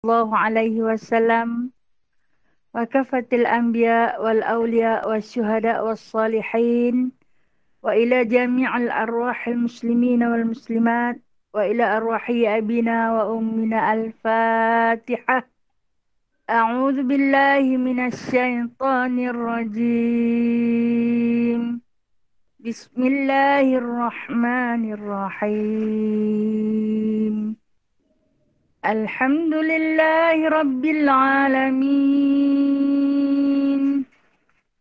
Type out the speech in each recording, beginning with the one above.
الله عليه وسلم وكافة الأنبياء والأولياء والشهداء والصالحين وإلى جميع الأرواح المسلمين والمسلمات وإلى أرواح أبينا وأمنا الفاتحة. أعوذ بالله من الشيطان الرجيم. بسم الله الرحمن الرحيم. الحمد لله رب العالمين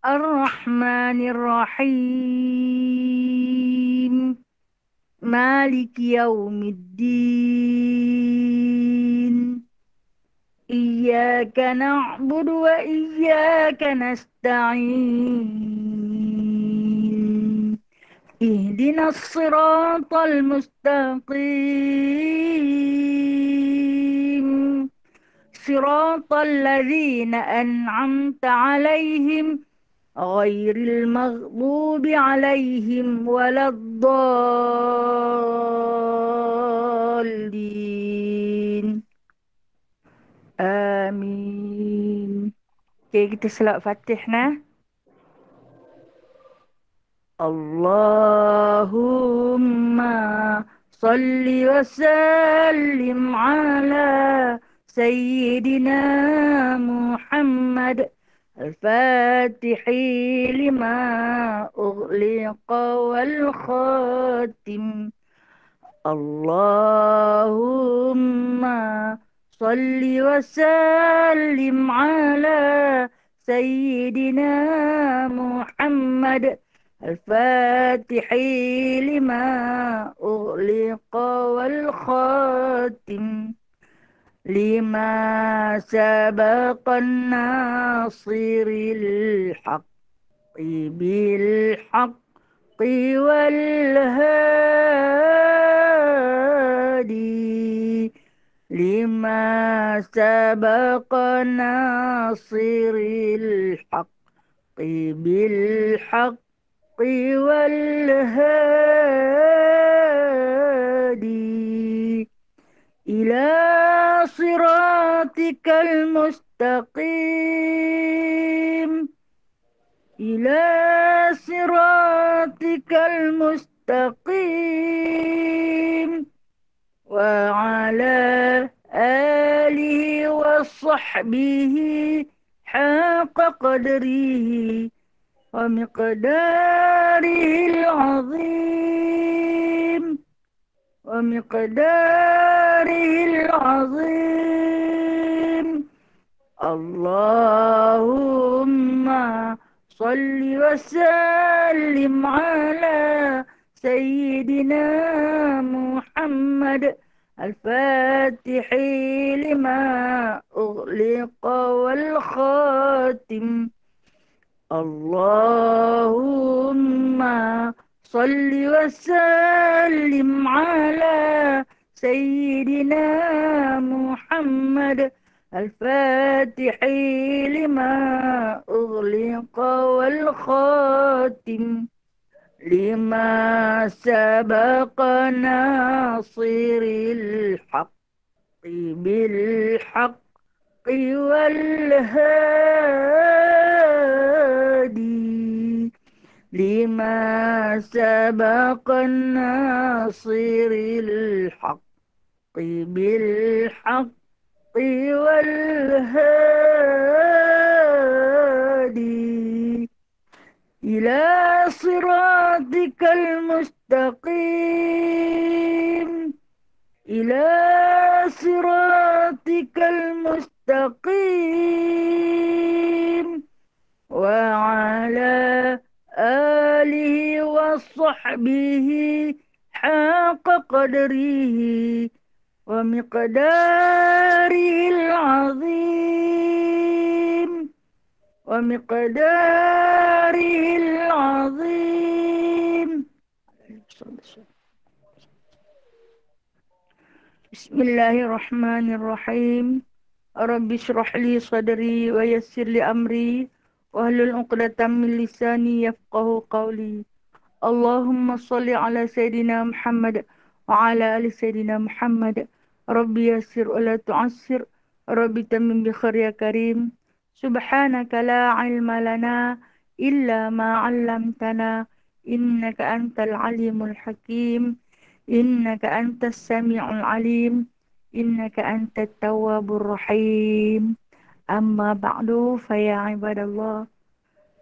الرحمن الرحيم مالك يوم الدين إياك نعبد وإياك نستعين اهدنا الصراط المستقيم صراط الذين أنعمت عليهم غير المغضوب عليهم ولا الضالين آمين. Oke, kita selawat Fatih nah. Allahumma salli wa sallim ala Sayyidina Muhammad الفاتح لما أغلق والخاتم. اللهم صل وسلم على سيدنا محمد الفاتح لما أغلق والخاتم لما سبق الناصر الحق بالحق والهادي لما سبق ناصر الحق بالحق والهادي إلى صراطك المستقيم إلى صراطك المستقيم وعلى آله وصحبه حق قدره ومقداره العظيم اللهم صل وسلم على سيدنا محمد الفاتح لما أغلق والخاتم. اللهم صل وسلم على سيدنا محمد الفاتح لما أغلق والخاتم لما سبق ناصر الحق بالحق والهادي لما سبق الناصر الحق بالحق والهادي إلى صراطك المستقيم إلى صراطك المستقيم وعلى آله وصحبه حق قدره ومقداره العظيم بسم الله الرحمن الرحيم. رب اشرح لي صدري ويسر لي أمري واحلل عقدة من لساني يفقه قولي. اللهم صل على سيدنا محمد وعلى آل سيدنا محمد. ربي يسر ولا تعسر Rabbi tamim bi khair ya karim. Subhanaka la ilma lana illa ma 'allamtana innaka antal alimul hakim. Innaka antas sami'ul alim. Innaka antat tawwabur rahim. Amma ba'du fa ya ibadallah.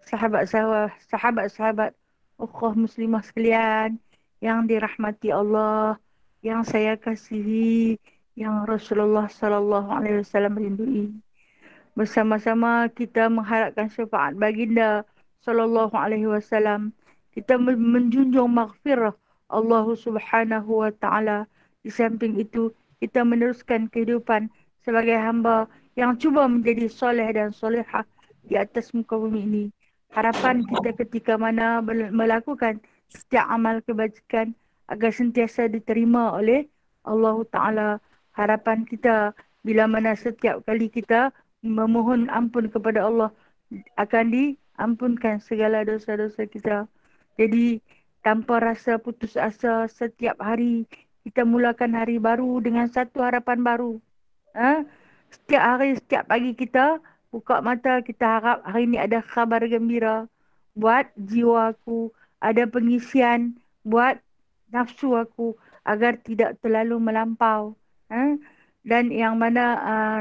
Sahabat-sahabat ukhwah muslimah sekalian yang dirahmati Allah, yang saya kasihi, yang Rasulullah sallallahu alaihi wasallam rindu. Bersama-sama kita mengharapkan syafaat baginda sallallahu alaihi wasallam. Kita menjunjung maghfirah Allah Subhanahu wa taala. Di samping itu, kita meneruskan kehidupan sebagai hamba yang cuba menjadi soleh dan solehah di atas muka bumi ini. Harapan kita ketika mana melakukan setiap amal kebajikan agar sentiasa diterima oleh Allah Ta'ala. Harapan kita bila mana setiap kali kita memohon ampun kepada Allah akan diampunkan segala dosa-dosa kita. Jadi tanpa rasa putus asa, setiap hari kita mulakan hari baru dengan satu harapan baru. Ha? Setiap hari, setiap pagi kita buka mata, kita harap hari ini ada khabar gembira buat jiwa aku, ada pengisian buat nafsu aku agar tidak terlalu melampau. Ha? Dan yang mana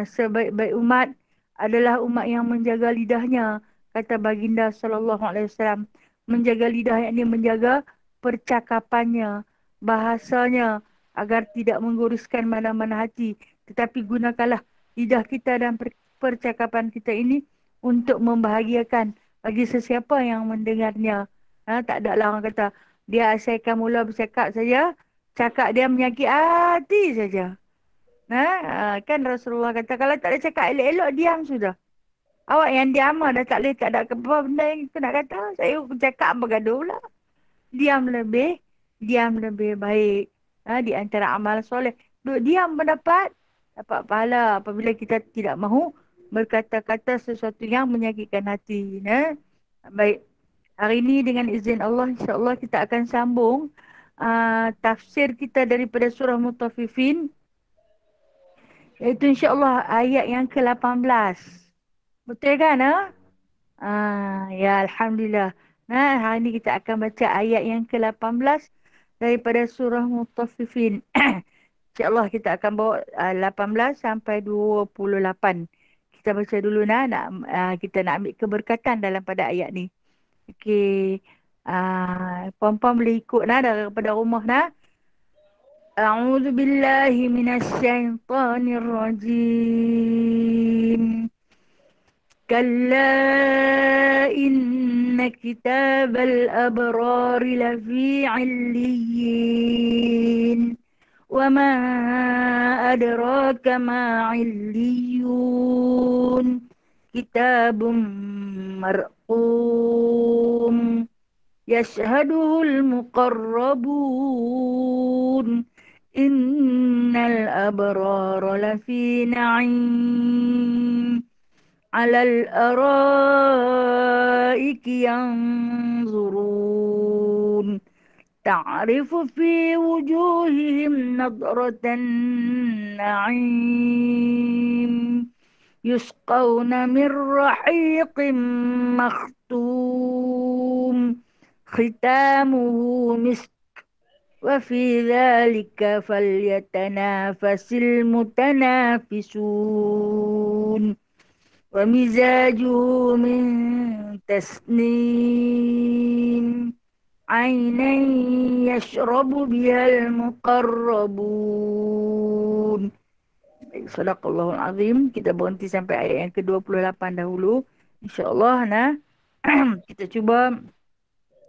sebaik-baik umat adalah umat yang menjaga lidahnya, kata baginda sallallahu alaihi wasallam. Menjaga lidah yakni menjaga percakapannya, bahasanya agar tidak mengguruskan mana-mana hati, tetapi gunakanlah lidah kita dan percakapan kita ini untuk membahagiakan bagi sesiapa yang mendengarnya. Tak ada lah orang kata dia asalkan mula bercakap saja, cakap dia menyakit hati saja. Kan Rasulullah kata kalau tak ada cakap elok-elok diam sudah. Awak yang diam dah tak boleh, tak ada apa benda yang aku nak kata. Saya cakap bergaduh pula. Diam lebih baik. Di antara amal soleh. Duduk diam dapat pahala apabila kita tidak mahu berkata-kata sesuatu yang menyakitkan hati. Baik. Hari ini dengan izin Allah, insya-Allah kita akan sambung tafsir kita daripada surah Mutaffifin. Iaitu insya-Allah ayat yang ke-18. Betul kan? Ya Alhamdulillah. Hari ini kita akan baca ayat yang ke-18 daripada surah Mutaffifin. InsyaAllah kita akan bawa 18 sampai 28. Kita baca dulu kita nak ambil keberkatan dalam pada ayat ni. Okey. Puan-puan boleh ikut daripada rumah A'udzu billahi minasyaitonir rajim. كلا إن كتاب الأبرار لفي عليين وما أدراك ما عليون كتاب مرقوم يشهده المقربون إن الأبرار لفي نعيم على الأرائك ينظرون تعرف في وجوههم نضرة النعيم يسقون من رحيق مختوم ختامه مسك وفي ذلك فليتنافس المتنافسون ومزاجه من تسنيم عينا يشرب بها المقربون. Sadaqallahul Azim. Kita berhenti sampai ayat yang ke-28 dahulu. InsyaAllah kita cuba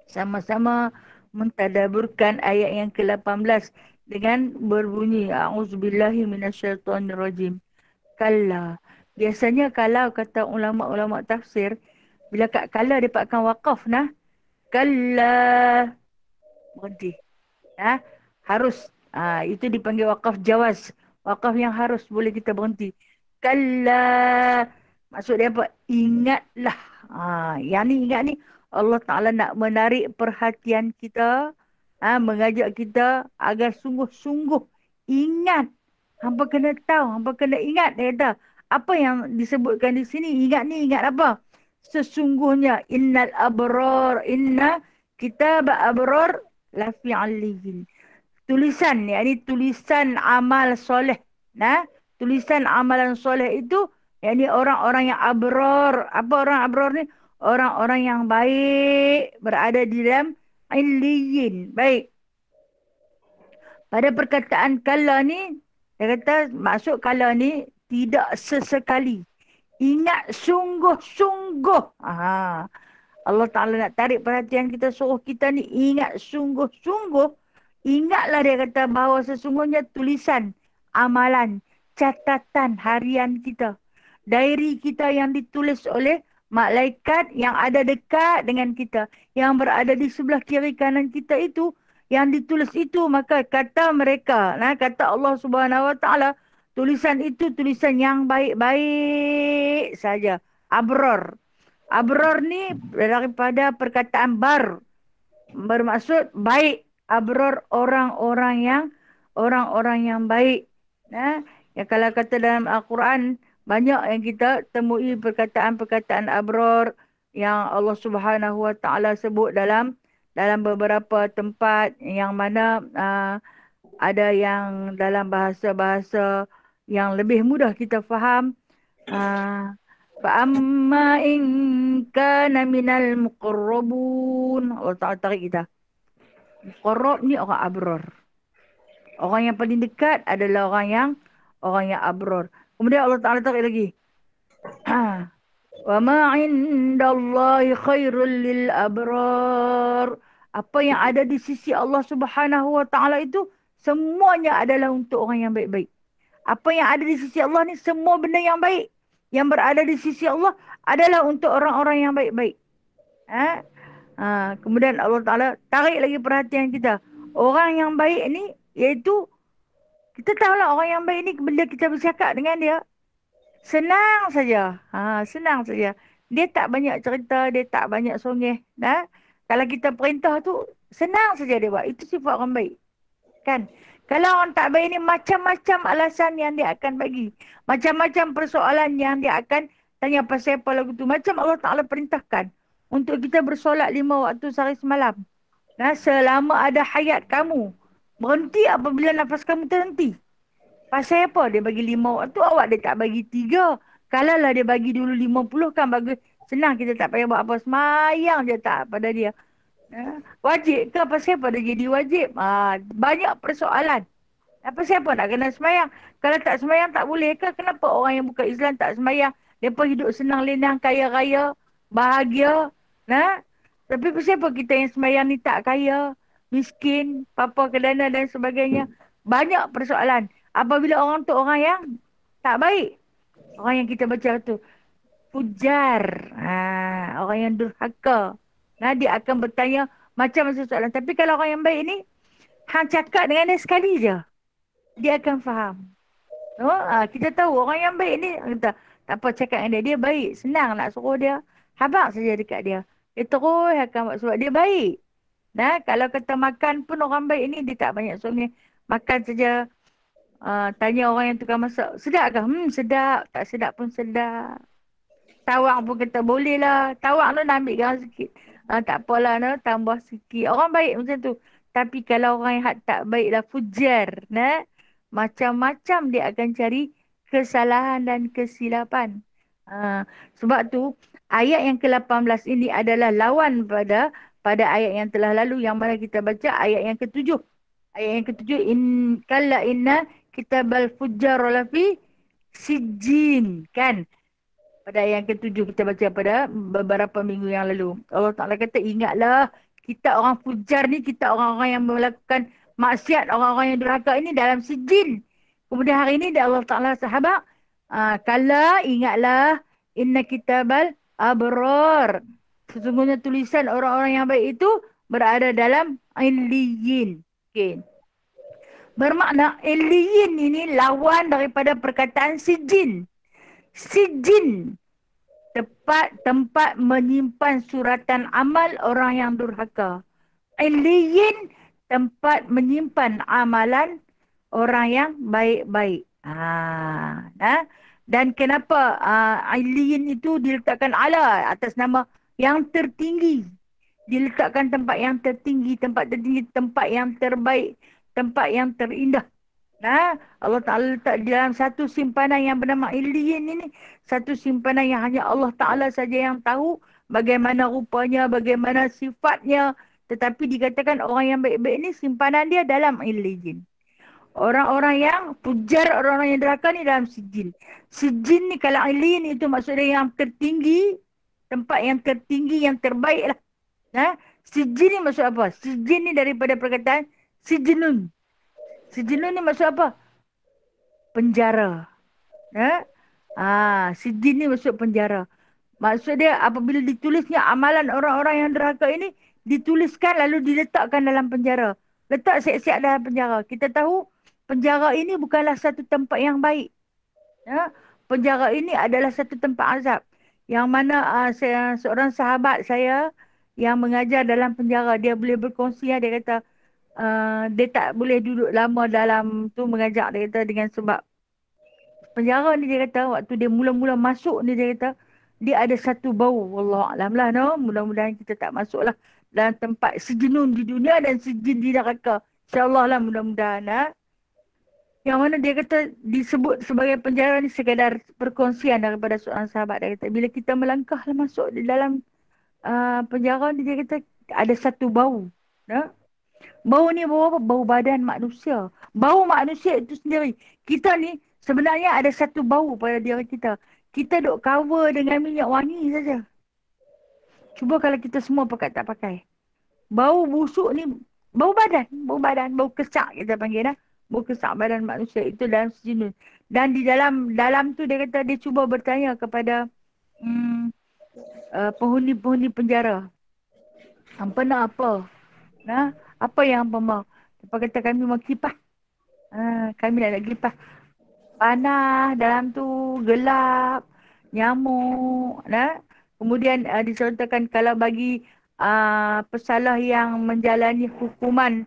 sama-sama mentadaburkan ayat yang ke-18 dengan berbunyi A'udzubillahi minasyaitonirrajim. Kalla. Biasanya kalau kata ulama-ulama tafsir, bila kat kalla dia akan waqaf Kalla. Berhenti. Harus. Itu dipanggil waqaf jawaz. Waqaf yang harus boleh kita berhenti. Kalla. Maksud dia apa? Ingatlah. Yang ni ingat ni. Allah Ta'ala nak menarik perhatian kita. Mengajak kita agar sungguh-sungguh ingat. Hampa kena tahu. Hampa kena ingat. Dia kata. Apa yang disebutkan di sini? Ingat ni, ingat apa? Sesungguhnya inna kitab abror lafi aliyin. Tulisan, yakni tulisan amal soleh. Nah, tulisan amalan soleh itu, yakni orang-orang yang abror. Apa orang abror ni? Orang-orang yang baik berada di dalam illiyin. Baik. Pada perkataan kala ni, dia kata maksud kala ni tidak sesekali. Ingat sungguh-sungguh. Allah Ta'ala nak tarik perhatian kita, suruh kita ni ingat sungguh-sungguh. Ingatlah dia kata bahawa sesungguhnya tulisan, amalan, catatan harian kita. Diary kita yang ditulis oleh malaikat yang ada dekat dengan kita. Yang berada di sebelah kiri kanan kita itu. Yang ditulis itu, maka kata mereka, kata Allah Subhanahu Wa Ta'ala, tulisan itu tulisan yang baik-baik saja. Abror. Abror ni daripada perkataan bermaksud baik. Abror orang-orang yang baik. Ya, kalau kata dalam Al-Quran, banyak yang kita temui perkataan-perkataan abror yang Allah Subhanahu Wa Ta'ala sebut dalam beberapa tempat yang mana ada yang dalam bahasa-bahasa yang lebih mudah kita faham. Fa'amma in kana minal muqarrabun. Allah Ta'ala tarik kita. Muqarrab ni orang abror. Orang yang paling dekat adalah orang yang abror. Kemudian Allah Ta'ala tarik lagi. Wa ma indallahi khairul lil abrar. Apa yang ada di sisi Allah Subhanahu Wa Ta'ala itu semuanya adalah untuk orang yang baik-baik. Apa yang ada di sisi Allah ni semua benda yang baik yang berada di sisi Allah adalah untuk orang-orang yang baik-baik. Kemudian Allah Ta'ala tarik lagi perhatian kita. Orang yang baik ni iaitu kita tahulah orang yang baik ni bila kita bercakap dengan dia senang saja. Senang saja. Dia tak banyak cerita, dia tak banyak songeh. Kalau kita perintah tu senang saja dia buat. Itu sifat orang baik. Kan? Kalau orang tak baik ni macam-macam alasan yang dia akan bagi. Macam-macam persoalan yang dia akan tanya pasal apa lagu tu. Macam Allah Ta'ala perintahkan untuk kita bersolat 5 waktu sehari semalam. Selama ada hayat kamu. Berhenti apabila nafas kamu terhenti. Pasal apa dia bagi 5 waktu, awak dia tak bagi 3. Kalau lah dia bagi dulu 50 kan bagus. Senang, kita tak payah buat apa. Semayang je tak pada dia. Wajib ke? Pasal apa dia jadi wajib? Banyak persoalan. Pasal apa nak kena semayang? Kalau tak semayang tak boleh ke? Kenapa orang yang bukan Islam tak semayang? Mereka hidup senang lenang, kaya raya, bahagia. Tapi pasal apa kita yang semayang ni tak kaya, miskin, papa kedana dan sebagainya? Banyak persoalan. Apabila orang tu orang yang tak baik. Orang yang kita baca tu. Fujar. Orang yang durhaka. Dia akan bertanya macam-macam soalan. Tapi kalau orang yang baik ni, hang cakap dengan dia sekali je. Dia akan faham. Kita tahu orang yang baik ni, kita tak apa cakap dengan dia. Dia baik. Senang nak suruh dia. Habaq saja dekat dia. Dia terus akan buat sebab dia baik. Kalau kata makan pun orang baik ni, dia tak banyak songeh. Makan saja. Tanya orang yang tukang masak. Sedap ke? Sedap. Tak sedap pun sedap. Tawak pun kata boleh lah. Tawak tu nak ambil garam sikit. Tak apalah, tambah sikit. Orang baik macam tu. Tapi kalau orang yang tak baik lah, fujar. Macam-macam dia akan cari kesalahan dan kesilapan. Sebab tu, ayat yang ke-18 ini adalah lawan pada ayat yang telah lalu. Yang mana kita baca ayat yang ke-7. Ayat yang ke-7. Kalla inna kitabal fujar lafi sijjin. Kan? Pada ayat yang ke-7 kita baca pada beberapa minggu yang lalu. Allah Ta'ala kata, ingatlah kita orang fujar ni, kita orang-orang yang melakukan maksiat, orang-orang yang durhaka ini dalam sijin. Kemudian hari ini Allah Ta'ala sahabat, kala ingatlah inna kitabal abror. Sesungguhnya tulisan orang-orang yang baik itu berada dalam illiyin. Okay. Bermakna illiyin ini lawan daripada perkataan sijin. Sijin, tempat menyimpan suratan amal orang yang durhaka. Illiyin, tempat menyimpan amalan orang yang baik-baik. Dan kenapa Illiyin itu diletakkan ala atas nama yang tertinggi. Diletakkan tempat yang tertinggi, tempat tertinggi, tempat yang terbaik, tempat yang terindah. Nah, Allah Ta'ala letak di dalam satu simpanan yang bernama Illiyin ini. Satu simpanan yang hanya Allah Ta'ala saja yang tahu bagaimana rupanya, bagaimana sifatnya. Tetapi dikatakan orang yang baik-baik ini simpanan dia dalam Illiyin. Orang-orang yang pujar, orang-orang yang deraka ni dalam sijin. Sijin ni kalau Illiyin itu maksudnya yang tertinggi, tempat yang tertinggi, yang terbaik lah. Nah, sijin ni maksud apa? Sijin ni daripada perkataan sijinun. Sijinun ni maksud apa? Penjara. Sijin ni maksud penjara. Maksud dia apabila ditulisnya amalan orang-orang yang derhaka ini, dituliskan lalu diletakkan dalam penjara. Letak siap-siap dalam penjara. Kita tahu penjara ini bukanlah satu tempat yang baik. Ya? Penjara ini adalah satu tempat azab. Yang mana seorang sahabat saya yang mengajar dalam penjara, dia boleh berkongsi, dia kata dia tak boleh duduk lama dalam tu mengajar, dia kata dengan sebab penjara ni, dia kata waktu dia mula-mula masuk ni, dia kata dia ada satu bau. Wallahualam lah, no. Mudah-mudahan kita tak masuk lah dalam tempat sejinun di dunia dan sejin di neraka. InsyaAllah lah, mudah-mudahan. Yang mana dia kata disebut sebagai penjara ni sekadar perkongsian daripada seorang sahabat. Dia kata bila kita melangkah lah masuk di dalam penjara ni, dia kata ada satu bau. Ya? Bau ni bau apa? Bau badan manusia. Bau manusia itu sendiri. Kita ni sebenarnya ada satu bau pada diri kita. Kita duk cover dengan minyak wangi saja. Cuba kalau kita semua pakai tak pakai. Bau busuk ni, bau kesak kita panggil dah. Bau kesak badan manusia itu dalam sejinun. Dan di dalam tu dia kata dia cuba bertanya kepada penghuni-penghuni penjara. Hampa nak apa? Nah, apa yang hampa mau? Hampa kata kami mau kipas. Kami nak kipas. Panas dalam tu, gelap, nyamuk. Nah. Kemudian diceritakan kalau bagi pesalah yang menjalani hukuman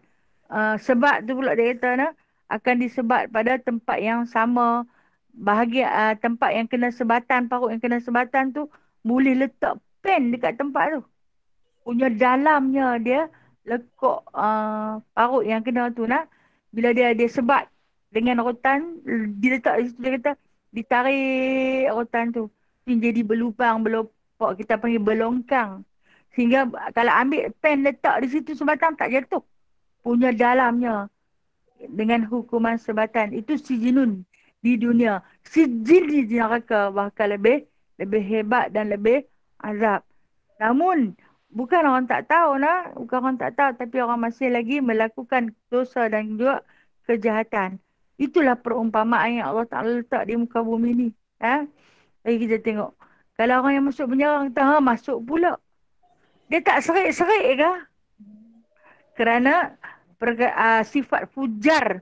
sebat tu pula, dia kata akan disebat pada tempat yang sama. Bahagian tempat yang kena sebatan, parut yang kena sebatan tu boleh letak pen dekat tempat tu. Punya dalamnya dia lekuk parut yang kena tu bila dia sebat dengan rotan, diletak di situ, dia kata ditarik rotan tu. Jadi berlubang, berlopak, kita panggil berlongkang. Sehingga kalau ambil pen letak di situ sebatang tak jatuh. Punya dalamnya dengan hukuman sebatan. Itu sijinun di dunia. Sijin di neraka bahkan lebih hebat dan lebih azab. Namun bukan orang tak tahu bukan orang tak tahu, tapi orang masih lagi melakukan dosa dan juga kejahatan. Itulah perumpamaan yang Allah Ta'ala letak di muka bumi ni. Lagi kita tengok. Kalau orang yang masuk penjara, kata, masuk pula. Dia tak serik-serik ke? Kerana sifat fujar,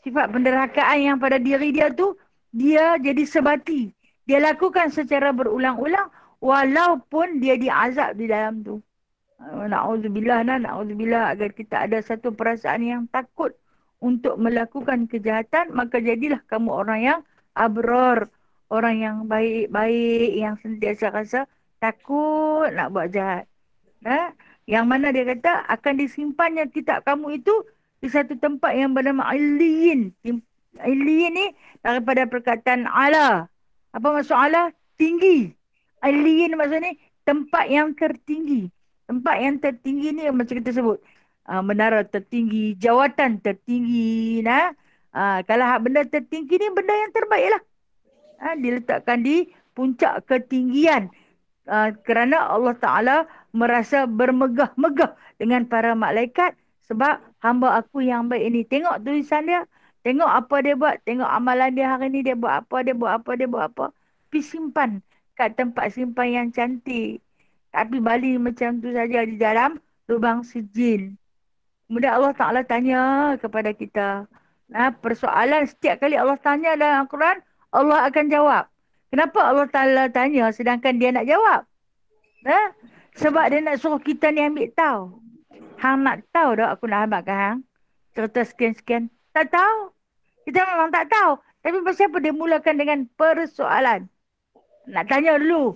sifat penderhakaan yang pada diri dia tu, dia jadi sebati. Dia lakukan secara berulang-ulang walaupun dia diazab di dalam tu. Na'udzubillah, agar kita ada satu perasaan yang takut untuk melakukan kejahatan, maka jadilah kamu orang yang abror, orang yang baik-baik, yang sentiasa rasa takut nak buat jahat. Yang mana dia kata akan disimpannya kitab kamu itu di satu tempat yang bernama Illiyin. Illiyin ni daripada perkataan ala. Apa maksud ala? Tinggi. Illiyin maksudnya tempat yang tertinggi. Tempat yang tertinggi ni macam kita sebut menara tertinggi, jawatan tertinggi. Kalau benda tertinggi ni benda yang terbaik lah. Diletakkan di puncak ketinggian. Kerana Allah Ta'ala merasa bermegah-megah dengan para malaikat sebab hamba aku yang baik ini. Tengok tulisan dia. Tengok apa dia buat. Tengok amalan dia hari ni. Dia buat apa, dia buat apa, dia buat apa. Pergi simpan kat tempat simpan yang cantik. Tapi balik macam tu saja di dalam lubang sijil. Kemudian Allah Ta'ala tanya kepada kita. Persoalan setiap kali Allah tanya dalam Al-Quran, Allah akan jawab. Kenapa Allah Ta'ala tanya sedangkan dia nak jawab? Sebab dia nak suruh kita ni ambil tahu. Hang nak tahu dah aku nak habiskan hang? Cerita sekian-sekian. Tak tahu. Kita memang tak tahu. Tapi pasal apa dia mulakan dengan persoalan? Nak tanya dulu.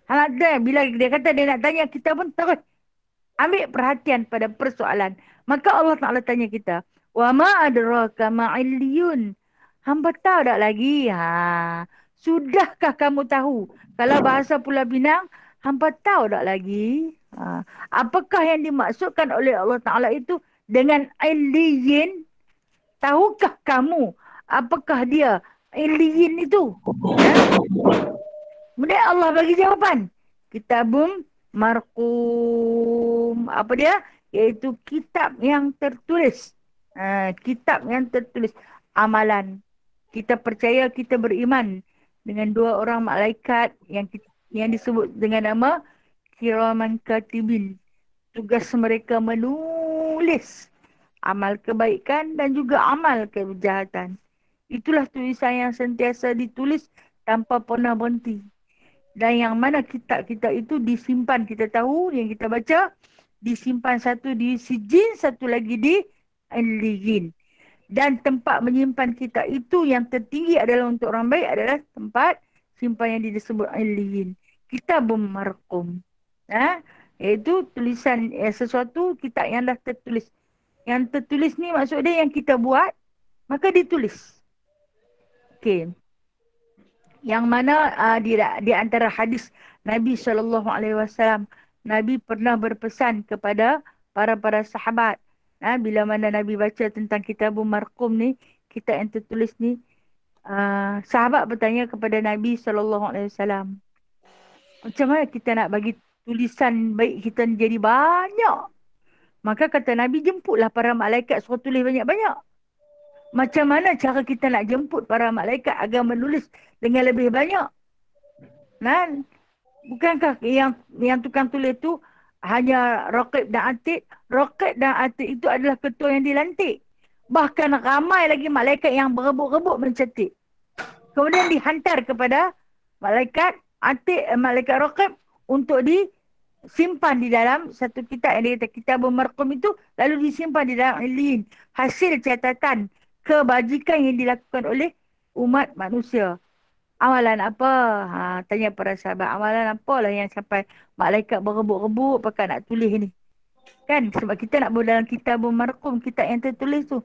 Hang ada bila dia kata dia nak tanya, kita pun terus ambil perhatian pada persoalan. Maka Allah Ta'ala tanya kita, wa ma adraka ma'illiyun. Hamba tahu tak lagi? Sudahkah kamu tahu? Kalau bahasa Pulau Pinang, hamba tahu tak lagi? Apakah yang dimaksudkan oleh Allah Ta'ala itu dengan illiyin? Tahukah kamu apakah dia illiyin itu? Ha? Kemudian Allah bagi jawapan. Kitabum marqum. Apa dia? Iaitu kitab yang tertulis. Kitab yang tertulis. Amalan. Kita percaya, kita beriman dengan dua orang malaikat yang disebut dengan nama Kiraman Katibin. Tugas mereka menulis amal kebaikan dan juga amal kejahatan. Itulah tulisan yang sentiasa ditulis tanpa pernah berhenti. Dan yang mana kitab-kitab itu disimpan, kita tahu yang kita baca, disimpan satu di sijin, satu lagi di Illiyin. Dan tempat menyimpan kitab itu yang tertinggi adalah untuk orang baik adalah tempat simpan yang disebut Illiyin. Kitabum marqum. Iaitu tulisan sesuatu kitab yang dah tertulis. Yang tertulis ni maksud dia yang kita buat, maka ditulis. Okey. Yang mana di antara hadis Nabi SAW, Nabi pernah berpesan kepada para sahabat. Bila mana Nabi baca tentang Kitabul Marqum ni, kitab yang tertulis ni, sahabat bertanya kepada Nabi SAW, macam mana kita nak bagi tulisan baik kita jadi banyak? Maka kata Nabi, jemputlah para malaikat suruh tulis banyak-banyak. Macam mana cara kita nak jemput para malaikat agar menulis dengan lebih banyak? Bukankah yang tukang tulis tu hanya Raqib dan Atid? Raqib dan Atid itu adalah ketua yang dilantik. Bahkan ramai lagi malaikat yang berebut-rebut mencetik. Kemudian dihantar kepada malaikat Atid, malaikat Raqib untuk disimpan di dalam satu kitab yang dia kata Kitabul Marqum itu, lalu disimpan di dalam Illiyin. Hasil catatan kebajikan yang dilakukan oleh umat manusia. Amalan apa? Tanya para sahabat. Amalan apalah yang sampai malaikat berebut-rebut pakai nak tulis ni. Kan? Sebab kita nak buat dalam Kitabul Marqum, kitab yang tertulis tu.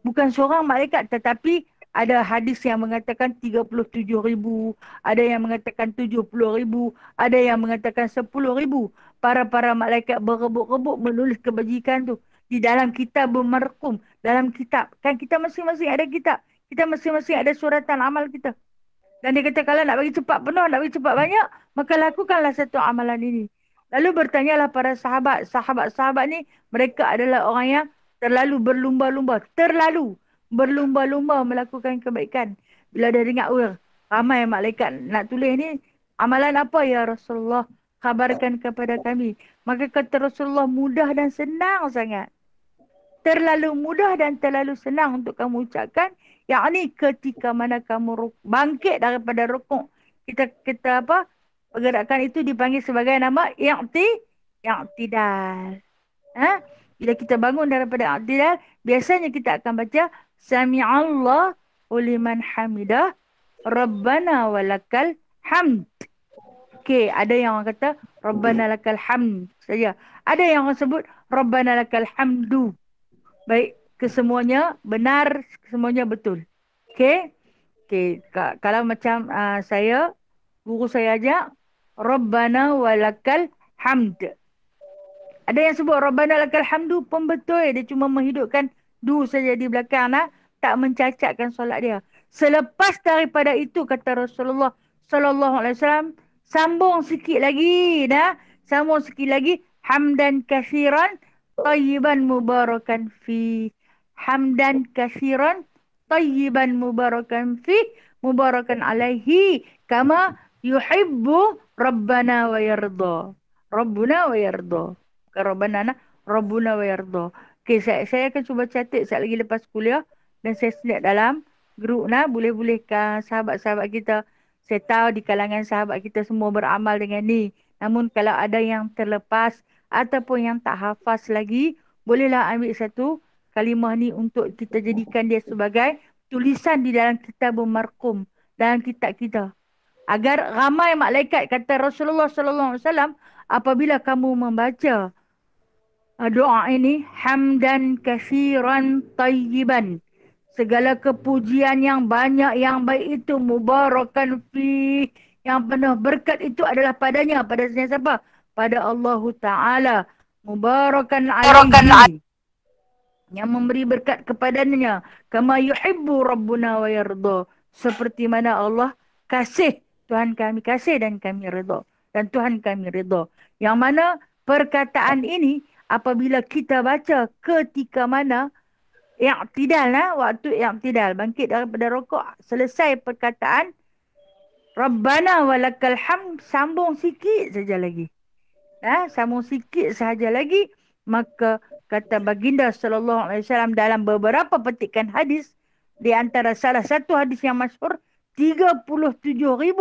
Bukan seorang malaikat, tetapi ada hadis yang mengatakan 37,000. Ada yang mengatakan 70,000. Ada yang mengatakan 10,000. Para malaikat berebut-rebut menulis kebajikan tu. Di dalam Kitabul Marqum. Dalam kitab. Kan kita masing-masing ada kitab. Kita masing-masing ada suratan amal kita. Dan dia kata kalau nak bagi cepat penuh, nak bagi cepat banyak, maka lakukanlah satu amalan ini. Lalu bertanyalah para sahabat. Sahabat-sahabat ni, mereka adalah orang yang terlalu berlumba-lumba. Terlalu berlumba-lumba melakukan kebaikan. Bila dia dengar, ramai malaikat nak tulis ni, amalan apa ya Rasulullah? Khabarkan kepada kami. Maka kata Rasulullah, mudah dan senang sangat. Terlalu mudah dan terlalu senang untuk kamu ucapkan. Yakni ketika mana kamu bangkit daripada rukuk. Kita apa? Pergerakan itu dipanggil sebagai nama i'tidal. Bila kita bangun daripada i'tidal, biasanya kita akan baca Sami'allahu liman hamidah, Rabbana walakal hamd. Okey, ada yang orang kata Rabbana lakal hamd saja. Ada yang orang sebut Rabbana lakal hamdu. Baik, kesemuanya benar, kesemuanya betul. Okey? Okey, kalau macam saya, guru saya ajak, Rabbana walakal hamd. Ada yang sebut Rabbana lakal hamdu pun betul. Dia cuma menghidupkan du saja di belakang, tak mencacatkan solat dia. Selepas daripada itu, kata Rasulullah SAW, sambung sikit lagi, sambung sikit lagi, hamdan kathiran, tayyiban mubarakan fi. Hamdan kathiran, tayyiban mubarakan fi, mubarakan alaihi, kama yuhibbu Rabbana wa yarda. Rabbuna wa yarda. Rabbana, Rabbuna wa yarda. Okay, saya akan cuba catat sekali lagi lepas kuliah. Dan saya selit dalam grup boleh-bolehkan sahabat-sahabat kita. Saya tahu di kalangan sahabat kita semua beramal dengan ni. Namun kalau ada yang terlepas ataupun yang tak hafaz lagi, bolehlah ambil satu kalimah ni untuk kita jadikan dia sebagai tulisan di dalam kitab marqum, dalam kitab kita. Agar ramai malaikat, kata Rasulullah sallallahu alaihi wasallam, apabila kamu membaca doa ini, hamdan katsiran tayyiban, segala kepujian yang banyak yang baik itu, mubarakan fi, yang penuh berkat itu adalah padanya. Pada siapa? Pada Allah Ta'ala. Mubarakan alaihi, yang memberi berkat kepadanya. Kama yuhibbu rabbuna wa yarda, seperti mana Allah kasih, Tuhan kami kasih dan kami redha. Dan Tuhan kami redha. Yang mana perkataan ini apabila kita baca ketika mana i'tidal, waktu i'tidal, bangkit daripada rokok, selesai perkataan Rabbana walakal hamd, sambung sikit saja lagi. Sambung sikit sahaja lagi, maka kata baginda sallallahu alaihi wasallam dalam beberapa petikan hadis, di antara salah satu hadis yang masyhur, 37,000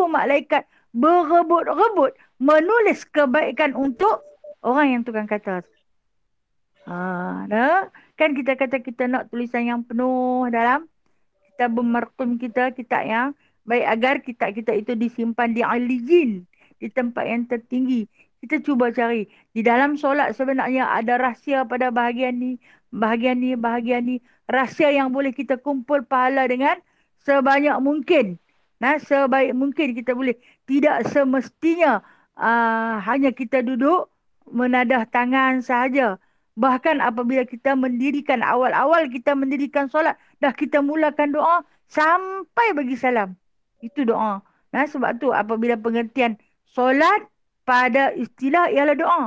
malaikat berebut-rebut menulis kebaikan untuk orang yang tukang kata. Kan kita kata kita nak tulisan yang penuh dalam kitab marqum kita, kitab yang baik, agar kitab kita itu disimpan di Aliyin, di tempat yang tertinggi. Kita cuba cari. Di dalam solat sebenarnya ada rahsia pada bahagian ni, bahagian ni, bahagian ni. Rahsia yang boleh kita kumpul pahala dengan sebanyak mungkin. Sebaik mungkin kita boleh. Tidak semestinya hanya kita duduk menadah tangan sahaja. Bahkan apabila kita mendirikan, awal-awal kita mendirikan solat, dah kita mulakan doa sampai bagi salam. Itu doa. Sebab tu apabila pengertian solat pada istilah ialah doa.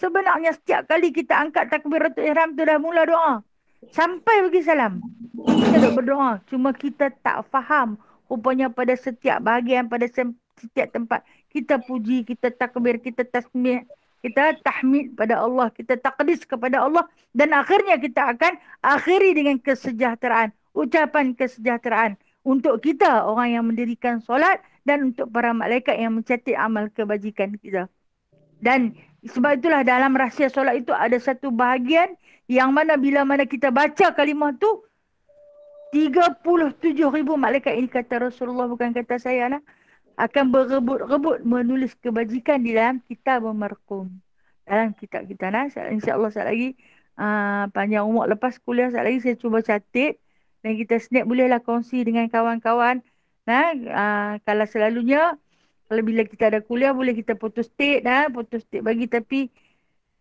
Sebenarnya setiap kali kita angkat takbiratul ihram tu dah mula doa. Sampai bagi salam. Kita duk berdoa. Cuma kita tak faham. Rupanya pada setiap bahagian, pada setiap tempat, kita puji, kita takbir, kita tasmih, kita tahmid pada Allah, kita taqdis kepada Allah, dan akhirnya kita akan akhiri dengan kesejahteraan, ucapan kesejahteraan untuk kita orang yang mendirikan solat dan untuk para malaikat yang mencatat amal kebajikan kita. Dan sebab itulah dalam rahsia solat itu ada satu bahagian yang mana bila mana kita baca kalimah tu, 37,000 malaikat, ini kata Rasulullah, bukan kata saya, akan berebut-rebut menulis kebajikan di dalam kitab marqum. Dalam kitab kita. InsyaAllah saat lagi, panjang umur lepas kuliah, saat lagi saya cuba catat. Dan kita snap bolehlah kongsi dengan kawan-kawan. Kalau selalunya, kalau bila kita ada kuliah, boleh kita foto state. Foto state bagi, tapi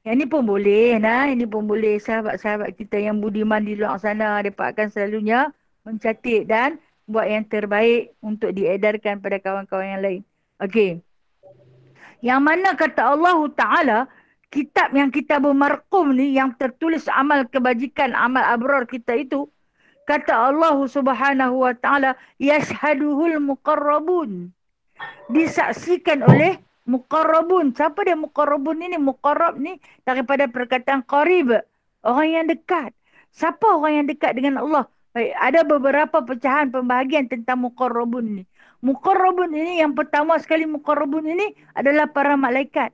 yang ni pun boleh. Ini pun boleh. Sahabat-sahabat kita yang budiman di luar sana, mereka akan selalunya mencatat dan buat yang terbaik untuk diedarkan pada kawan-kawan yang lain. Okey. Yang mana kata Allah Ta'ala, kitab yang kita bermarqum ni, yang tertulis amal kebajikan, amal abrar kita itu, kata Allah Subhanahu Wa Ta'ala, yashhaduhul muqarrabun, disaksikan oleh muqarrabun. Siapa dia muqarrabun ini? Muqarrab ni daripada perkataan qarib, orang yang dekat. Siapa orang yang dekat dengan Allah? Baik, ada beberapa pecahan pembahagian tentang muqarrabun ni. Muqarrabun ini, yang pertama sekali, muqarrabun ini adalah para malaikat.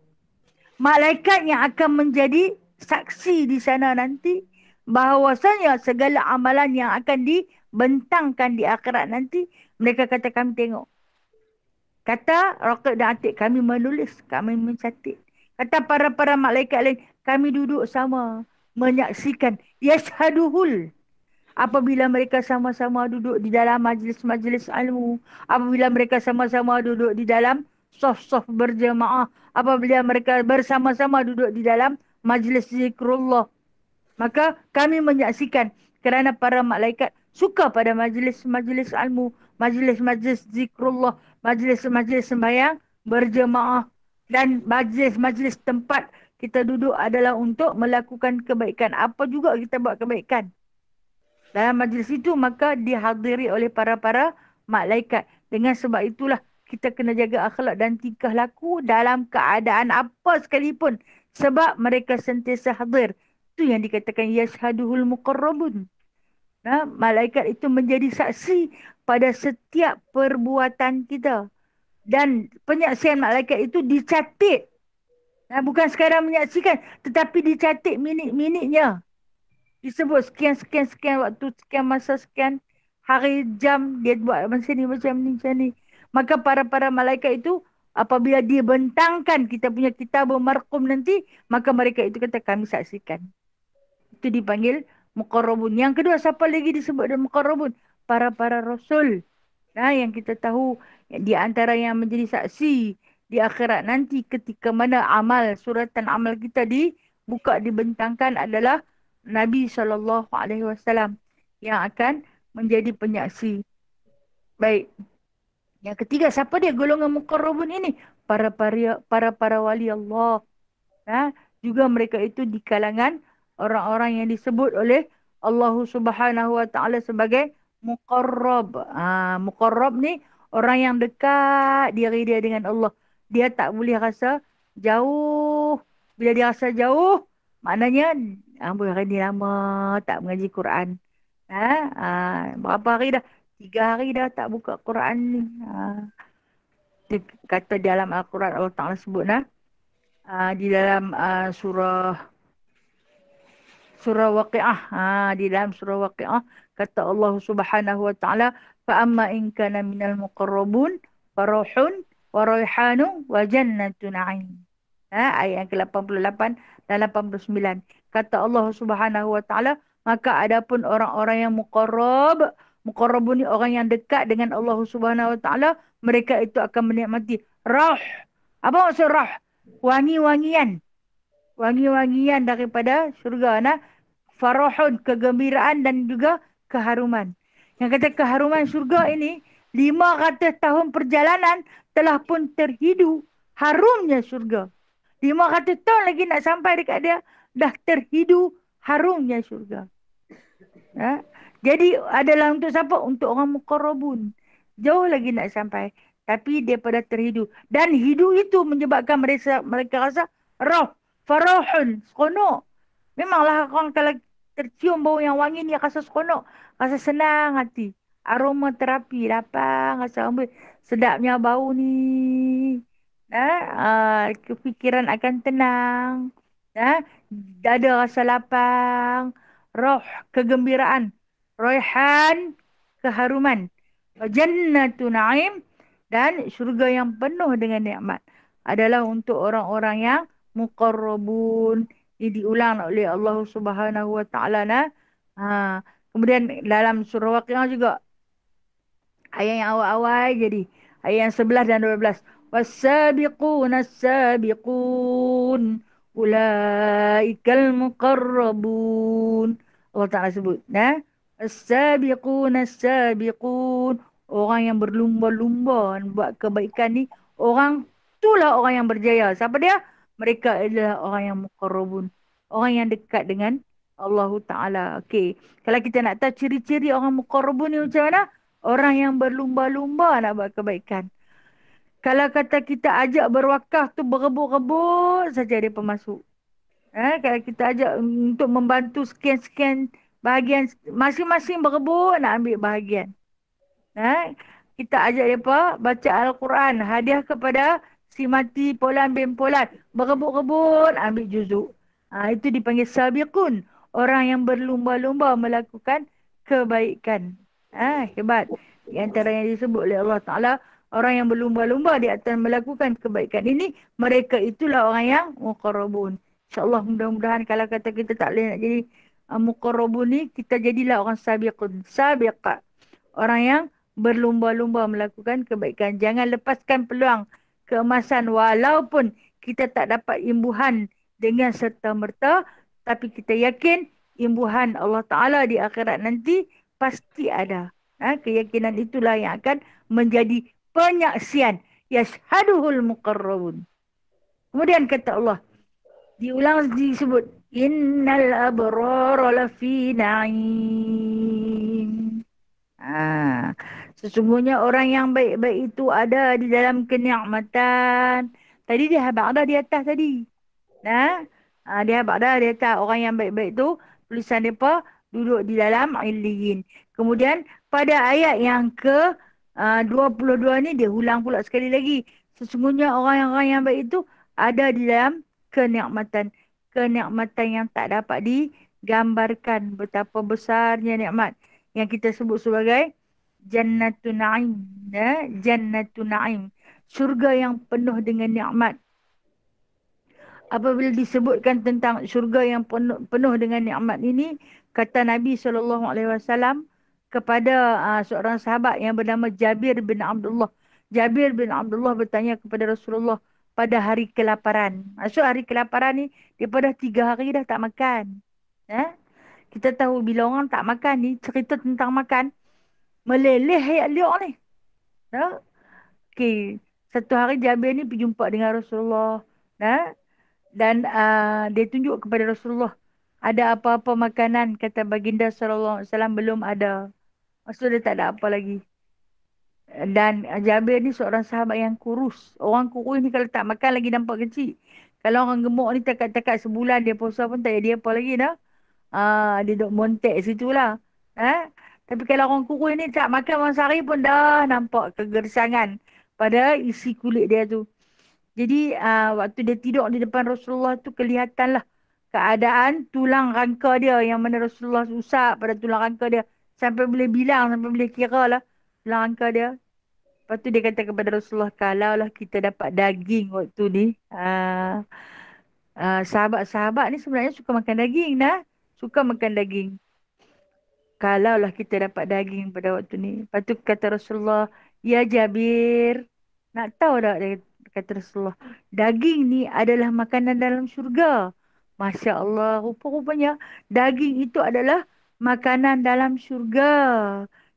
Malaikat yang akan menjadi saksi di sana nanti, bahawasanya segala amalan yang akan dibentangkan di akhirat nanti, mereka kata kami tengok. Kata Raqib dan Atid, kami menulis, kami mencatat. Kata para malaikat lain, kami duduk sama menyaksikan. Yashhaduhul, apabila mereka sama-sama duduk di dalam majlis-majlis ilmu, apabila mereka sama-sama duduk di dalam sof-sof berjemaah, apabila mereka bersama-sama duduk di dalam majlis zikrullah, maka kami menyaksikan, kerana para malaikat suka pada majlis-majlis ilmu, majlis-majlis zikrullah, majlis-majlis sembahyang berjemaah, dan majlis-majlis tempat kita duduk adalah untuk melakukan kebaikan. Apa juga kita buat kebaikan dalam majlis itu, maka dihadiri oleh para malaikat. Dengan sebab itulah kita kena jaga akhlak dan tingkah laku dalam keadaan apa sekalipun, sebab mereka sentiasa hadir. Itu yang dikatakan yashhaduhul muqarrabun. Malaikat itu menjadi saksi pada setiap perbuatan kita. Dan penyaksian malaikat itu dicatat. Bukan sekadar menyaksikan, tetapi dicatat minit-minitnya. Disebut sekian waktu, sekian masa, sekian hari jam dia buat macam ni. Maka para malaikat itu apabila dia bentangkan kita punya kitab marqum nanti, maka mereka itu kata kami saksikan. Itu dipanggil muqarrabun. Yang kedua, siapa lagi disebut dengan muqarrabun? Para rasul. Nah, yang kita tahu di antara yang menjadi saksi di akhirat nanti ketika mana amal, suratan amal kita dibuka, dibentangkan adalah Nabi SAW yang akan menjadi penyaksi. Baik. Yang ketiga, siapa dia golongan muqarrabun ini? Para wali Allah. Ha? Juga mereka itu di kalangan orang-orang yang disebut oleh Allah Subhanahu Wa Taala sebagai muqarrab. Muqarrab ni orang yang dekat diri dia dengan Allah. Dia tak boleh rasa jauh. Bila dia rasa jauh, maknanya boleh hari ni lama tak mengaji Quran. Ha? Berapa hari dah? 3 hari dah tak buka Quran ni. Dia kata dalam Al-Quran Allah Ta'ala sebut di dalam surah Waqiah. Di dalam surah Waqiah kata Allah Subhanahu wa taala, fa amma in kana minal muqarrabun faruhun wa raihanu wa jannatu na'im. Ayat yang ke-88 dan 89. Kata Allah Subhanahu wa taala, maka adapun orang-orang yang muqarrabun ni orang yang dekat dengan Allah Subhanahu wa taala, mereka itu akan menikmati rauh. Apa maksud rauh? Wangi-wangian. Wangi-wangian daripada syurga. Farahun, kegembiraan dan juga keharuman. Yang kata keharuman syurga ini, 500 tahun perjalanan telah pun terhidu harumnya syurga. 500 tahun lagi nak sampai dekat dia, dah terhidu harumnya syurga. Jadi adalah untuk siapa? Untuk orang muqarrabun. Jauh lagi nak sampai. Tapi daripada terhidu. Dan hidu itu menyebabkan mereka rasa rauh, farahun, seronok. Memanglah orang kalau tercium bau yang wangi ni rasa seronok. Rasa senang hati. Aroma terapi. Lapang. Rasa ambil sedapnya bau ni. Kefikiran akan tenang. Dada rasa lapang. Roh, kegembiraan. Raihan, keharuman. Jannatu na'im. Dan syurga yang penuh dengan nikmat. Adalah untuk orang-orang yang muqarrabun. Ini diulang oleh Allah Subhanahu Wa Taala. Kemudian dalam surah Waqiah juga ayat yang awal-awal jadi ayat yang 11 dan 12. Was-sabiquna as-sabiqun ulaikal muqarrabun. Allah Taala sebut, as-sabiquna as-sabiqun, orang yang berlumba-lumba buat kebaikan ni, orang itulah orang yang berjaya. Siapa dia? Mereka adalah orang yang muqarrabun. Orang yang dekat dengan Allah Ta'ala. Okey. Kalau kita nak tahu ciri-ciri orang muqarrabun ni macam mana? Orang yang berlumba-lumba nak buat kebaikan. Kalau kata kita ajak berwakaf tu berebut-rebut saja dia pemasuk. Kalau kita ajak untuk membantu sekian-sekian bahagian, masing-masing berebut nak ambil bahagian. Kita ajak mereka baca Al-Quran, hadiah kepada si mati Polan bin Polan, berebut-rebut ambil juzuk. Itu dipanggil sabiqun, orang yang berlumba-lumba melakukan kebaikan. Hebat. Di antara yang disebut oleh Allah Ta'ala, orang yang berlumba-lumba di atas melakukan kebaikan ini, mereka itulah orang yang muqarrabun. InsyaAllah mudah-mudahan kalau kata kita tak boleh nak jadi muqarrabun ni, kita jadilah orang sabiqun. Sabiqa. Orang yang berlumba-lumba melakukan kebaikan. Jangan lepaskan peluang keemasan walaupun kita tak dapat imbuhan dengan serta-merta, tapi kita yakin imbuhan Allah Ta'ala di akhirat nanti pasti ada. Keyakinan itulah yang akan menjadi penyaksian. Yashhaduhul muqarrabun. Kemudian kata Allah, diulang disebut, innal abrara lafi na'im. Sesungguhnya orang yang baik-baik itu ada di dalam kenikmatan. Tadi dia habaq dah di atas tadi. Dia habaq dah di atas. Orang yang baik-baik itu, tulisan mereka duduk di dalam illiyin. Kemudian pada ayat yang ke 22 ni dia ulang pula sekali lagi. Sesungguhnya orang-orang yang baik itu ada di dalam kenikmatan. Kenikmatan yang tak dapat digambarkan betapa besarnya nikmat yang kita sebut sebagai Jannatun Naim. Jannatun Naim. Syurga yang penuh dengan nikmat. Apabila disebutkan tentang syurga yang penuh dengan nikmat ini, kata Nabi SAW kepada seorang sahabat yang bernama Jabir bin Abdullah. Jabir bin Abdullah bertanya kepada Rasulullah pada hari kelaparan. Maksud hari kelaparan ni, daripada 3 hari dah tak makan. Eh? Kita tahu bila orang tak makan ni, cerita tentang makan, meleleh hayat liuk ni. Ya? Okey, satu hari Jabir ni pergi jumpa dengan Rasulullah. Dan dia tunjuk kepada Rasulullah, ada apa-apa makanan, kata baginda sallallahu alaihi wasallam, belum ada. Maksud dia tak ada apa lagi. Dan Jabir ni seorang sahabat yang kurus. Orang kurus ni kalau tak makan lagi nampak kecil. Kalau orang gemuk ni takat-takat sebulan dia puasa pun tak jadi apa lagi dah. Dia duduk montek situ lah. Tapi kalau orang kurus ni tak makan masa hari pun dah nampak kegersangan pada isi kulit dia tu. Jadi waktu dia tidur di depan Rasulullah tu kelihatanlah keadaan tulang rangka dia, yang mana Rasulullah usap pada tulang rangka dia sampai boleh bilang, sampai boleh kira lah tulang rangka dia. Lepas tu dia kata kepada Rasulullah, kalaulah kita dapat daging waktu ni, sahabat-sahabat ni sebenarnya suka makan daging dah. Suka makan daging. Kalaulah kita dapat daging pada waktu ni. Lepas tu kata Rasulullah, ya Jabir, nak tahu tak, dia kata Rasulullah, daging ni adalah makanan dalam syurga. Masya Allah, rupa-rupanya daging itu adalah makanan dalam syurga.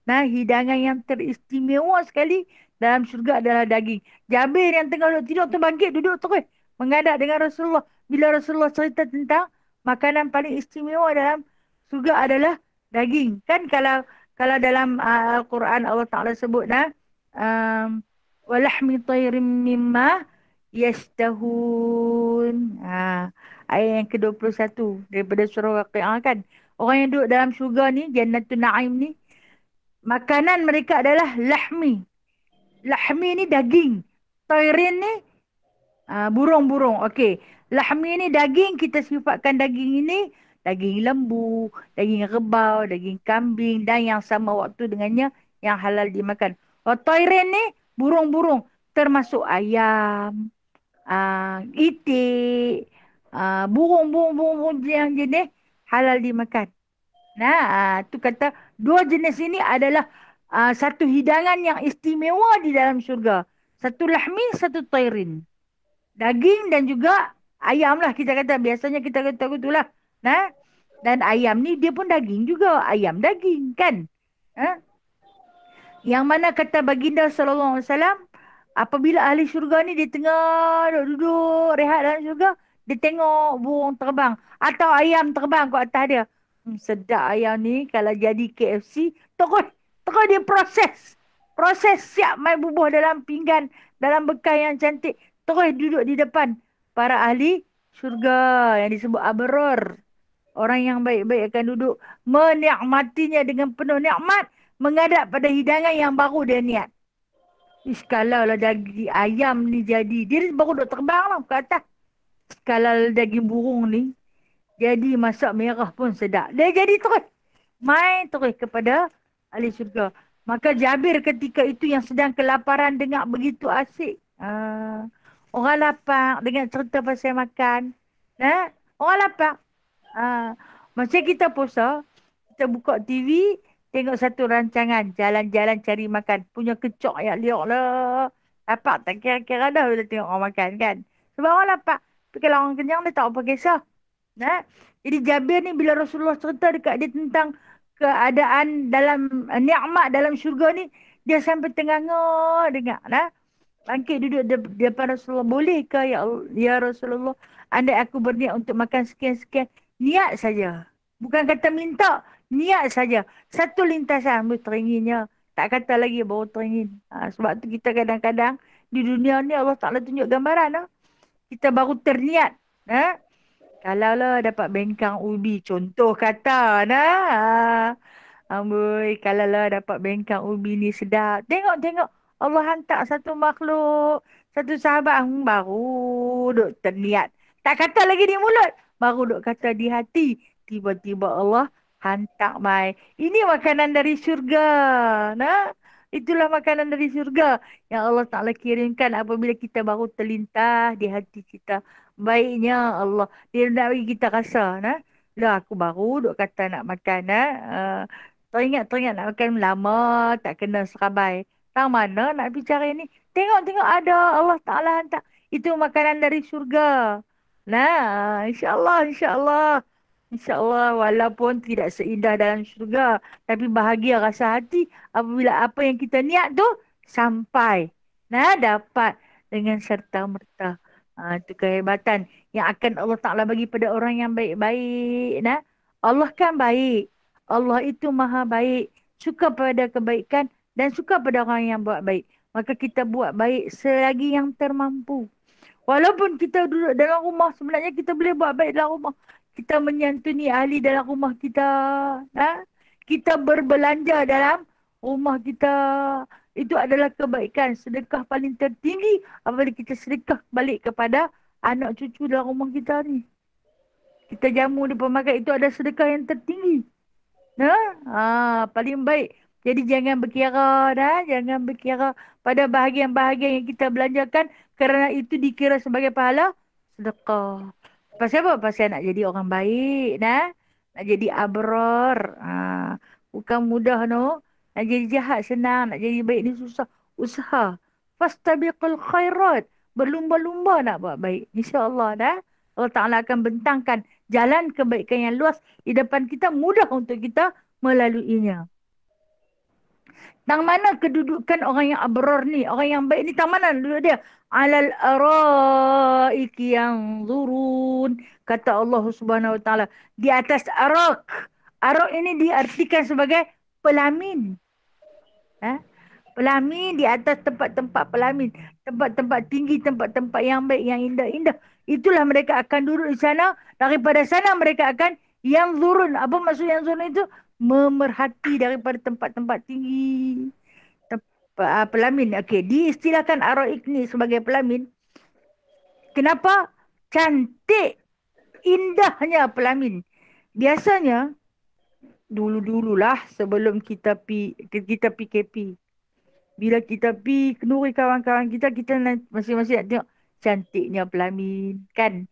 Nah, hidangan yang teristimewa sekali dalam syurga adalah daging. Jabir yang tengah duduk tidur tu bangkit, duduk terus menghadap dengan Rasulullah. Bila Rasulullah cerita tentang makanan paling istimewa dalam syurga adalah daging. Kan kalau dalam Al-Quran Allah Ta'ala sebut walahmi tayrim mimma yastahun. Ayat yang ke-21 daripada surah Waqi'ah kan. Orang yang duduk dalam syurga ni, Jannatun Na'im ni, makanan mereka adalah lahmi. Lahmi ni daging. Tayrin ni burung-burung. Okey. Lahmi ni daging, kita sifatkan daging ini daging lembu, daging rebau, daging kambing dan yang sama waktu dengannya yang halal dimakan. Tayrin ni burung-burung termasuk ayam, itik, burung-burung yang jenis halal dimakan. Nah, tu kata dua jenis ini adalah satu hidangan yang istimewa di dalam syurga. Satu lahmi, satu tayrin. Daging dan juga ayam lah kita kata. Biasanya kita kata itulah. Nah, dan ayam ni dia pun daging juga. Ayam daging kan. Yang mana kata baginda sallallahu alaihi wasallam, apabila ahli syurga ni dia tengah duduk rehat dalam syurga, dia tengok burung terbang atau ayam terbang ke atas dia. Sedap ayam ni kalau jadi KFC, terus dia proses. Proses siap mai bubuh dalam pinggan, dalam bekal yang cantik. Terus duduk di depan para ahli syurga yang disebut abror. Orang yang baik-baik akan duduk menikmatinya dengan penuh nikmat, menghadap pada hidangan yang baru dia niat. Kalau lah daging ayam ni jadi, dia baru duduk terbang lah ke atas. Kalau daging burung ni jadi masak merah pun sedap. Dia jadi terus main terus kepada ahli syurga. Maka Jabir ketika itu yang sedang kelaparan dengar begitu asik. Orang lapar dengan cerita pasal makan. Orang lapar. Macam kita puasa, kita buka TV, tengok satu rancangan, jalan-jalan cari makan. Punya kecok yang liuk lah. Lapar tak kira-kira dah bila tengok orang makan kan. Sebab orang lapar. Tapi kalau orang kenyang dia tak apa kisah. Jadi Jabir ni bila Rasulullah cerita dekat dia tentang keadaan dalam nikmat dalam syurga ni, dia sampai tengah-tengah dengar. Bangkit duduk depan Rasulullah. Bolehkah ya Rasulullah, andai aku berniat untuk makan sekian-sekian, niat saja. Bukan kata minta, niat saja. Satu lintasan teringinnya. Tak kata lagi baru teringin. Sebab tu kita kadang-kadang di dunia ni Allah Ta'ala tunjuk gambaran. Kita baru terniat. Kalau lah dapat bengkang ubi, contoh kata. Amboi, kalau lah dapat bengkang ubi ni sedap. Tengok. Allah hantar satu makhluk, satu sahabat baru duk terniat. Tak kata lagi di mulut, baru duk kata di hati. Tiba-tiba Allah Hantak mai. Ini makanan dari syurga. Nah, itulah makanan dari syurga yang Allah Ta'ala kirimkan apabila kita baru terlintas di hati kita. Baiknya Allah. Dia nak bagi kita rasa. Nah, lah aku baru duk kata nak makan. Nah. Teringat-teringat nak makan lama tak kena serabai. Tahu mana nak bicara ni? Tengok-tengok ada Allah Ta'ala hantar. Itu makanan dari syurga. Nah, insyaAllah, insyaAllah. InsyaAllah walaupun tidak seindah dalam syurga. Tapi bahagia rasa hati apabila apa yang kita niat tu sampai. Nah dapat dengan serta-merta. Itu kehebatan yang akan Allah Ta'ala bagi pada orang yang baik-baik. Nah, Allah kan baik. Allah itu maha baik. Suka pada kebaikan dan suka pada orang yang buat baik. Maka kita buat baik selagi yang termampu. Walaupun kita duduk dalam rumah, sebenarnya kita boleh buat baik dalam rumah. Kita menyantuni ahli dalam rumah kita. Ha? Kita berbelanja dalam rumah kita. Itu adalah kebaikan. Sedekah paling tertinggi apabila kita sedekah balik kepada anak cucu dalam rumah kita ni. Kita jamu di pemakai itu ada sedekah yang tertinggi. Nah, paling baik. Jadi jangan berkira dah, jangan berkira pada bahagian-bahagian yang kita belanjakan kerana itu dikira sebagai pahala sedekah. Pasal apa? Pasal nak jadi orang baik, nah. Nak jadi abror. Bukan mudah no. Nak jadi jahat senang, nak jadi baik ni susah. Usaha. Fastabiqul khairat. Berlumba-lumba nak buat baik. InsyaAllah dah. Allah Ta'ala akan bentangkan jalan kebaikan yang luas di depan kita, mudah untuk kita melaluinya. Tang mana kedudukan orang yang abror ni, orang yang baik ni, tang mana duduk dia? Alal araiki yang zurun, kata Allah Subhanahu Wa Taala, di atas arak. Arak ini diartikan sebagai pelamin. Ha? Pelamin di atas tempat-tempat pelamin. Tempat-tempat tinggi, tempat-tempat yang baik, yang indah-indah. Itulah mereka akan duduk di sana. Daripada sana mereka akan yang zurun. Apa maksud yang zurun itu? Memerhati daripada tempat-tempat tinggi. Pelamin. Okey, diistilahkan Araik ni sebagai pelamin. Kenapa? Cantik, indahnya pelamin. Biasanya, dulu-dululah sebelum kita PKP. Bila kita pergi kenduri kawan-kawan kita, kita masing-masing nak tengok cantiknya pelamin, kan?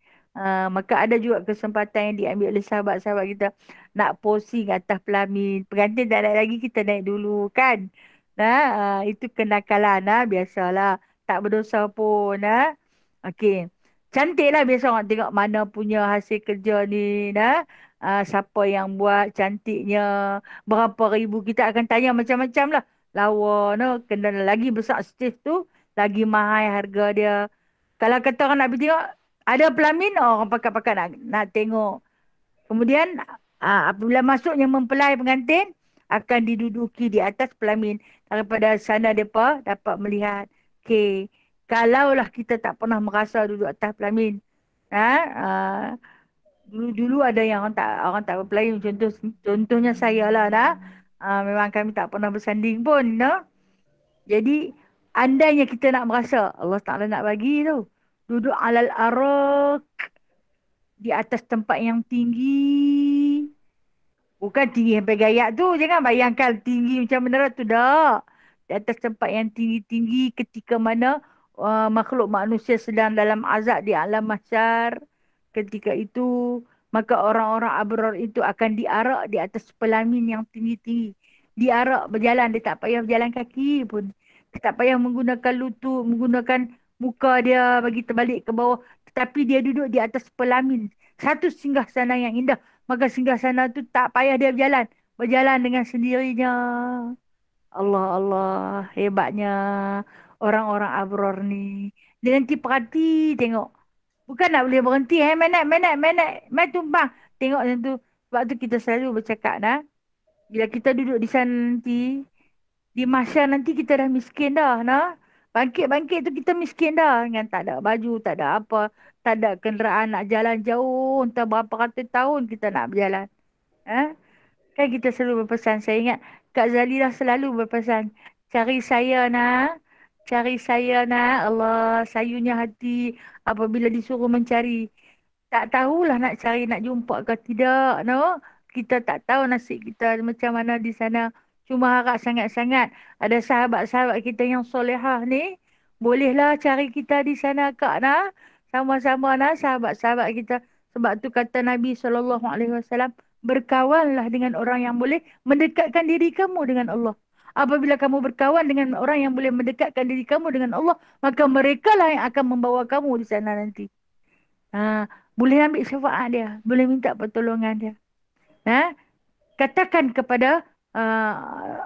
Maka ada juga kesempatan yang diambil oleh sahabat-sahabat kita nak posing atas pelamin. Pengantin tak naik lagi, kita naik dulu, kan? Nah, itu kenakalan, biasalah. Tak berdosa pun, Okey. Cantiklah biasa orang tengok mana punya hasil kerja ni, siapa yang buat cantiknya, berapa ribu, kita akan tanya macam-macam lah. Lawa, kena lagi besar stage tu, lagi mahal harga dia. Kalau kata orang nak pergi tengok, ada pelamin, orang pakat-pakat nak tengok. Kemudian, apabila masuknya mempelai pengantin, akan diduduki di atas pelamin. Daripada sana mereka dapat melihat. Okey, kalaulah kita tak pernah merasa duduk atas pelamin. Dulu-dulu ada yang orang tak berpelai. Contohnya saya lah, memang kami tak pernah bersanding pun, Jadi, andainya kita nak merasa, Allah Ta'ala nak bagi tu. Duduk alal arak, di atas tempat yang tinggi. Bukan tinggi sampai gayak tu. Jangan bayangkan tinggi macam menara tu. Tak. Di atas tempat yang tinggi-tinggi ketika mana makhluk manusia sedang dalam azab di alam mahsyar. Ketika itu, maka orang-orang abrar itu akan diarak di atas pelamin yang tinggi-tinggi. Diarak berjalan. Dia tak payah berjalan kaki pun. Dia tak payah menggunakan lutut, menggunakan muka dia bagi terbalik ke bawah. Tetapi dia duduk di atas pelamin. Satu singgah sana yang indah. Maka singgah sana tu tak payah dia berjalan. Berjalan dengan sendirinya. Allah, Allah, hebatnya orang-orang abrar ni. Dia nanti perhati tengok. Bukan nak boleh berhenti. Menak. Mai tumpang. Tengok macam tu. Sebab tu kita selalu bercakap, bila kita duduk di sana nanti, di mahsyar nanti kita dah miskin dah, Bangkit-bangkit tu kita miskin dah. Dengan tak ada baju, tak ada apa. Tak ada kenderaan nak jalan jauh. Entah berapa ratus tahun kita nak berjalan. Kan kita selalu berpesan. Saya ingat Kak Zalilah selalu berpesan. Cari saya, Cari saya, Allah, sayunya hati apabila disuruh mencari. Tak tahulah nak cari, nak jumpa ke tidak, kita tak tahu nasib kita macam mana di sana. Cuma harap sangat-sangat ada sahabat-sahabat kita yang solehah ni. Bolehlah cari kita di sana Kak nah. Sama-sama nah sahabat-sahabat kita. Sebab tu kata Nabi SAW, berkawanlah dengan orang yang boleh mendekatkan diri kamu dengan Allah. Apabila kamu berkawan dengan orang yang boleh mendekatkan diri kamu dengan Allah, maka mereka lah yang akan membawa kamu di sana nanti. Ha, boleh ambil syafaat dia, boleh minta pertolongan dia. Ha? Katakan kepada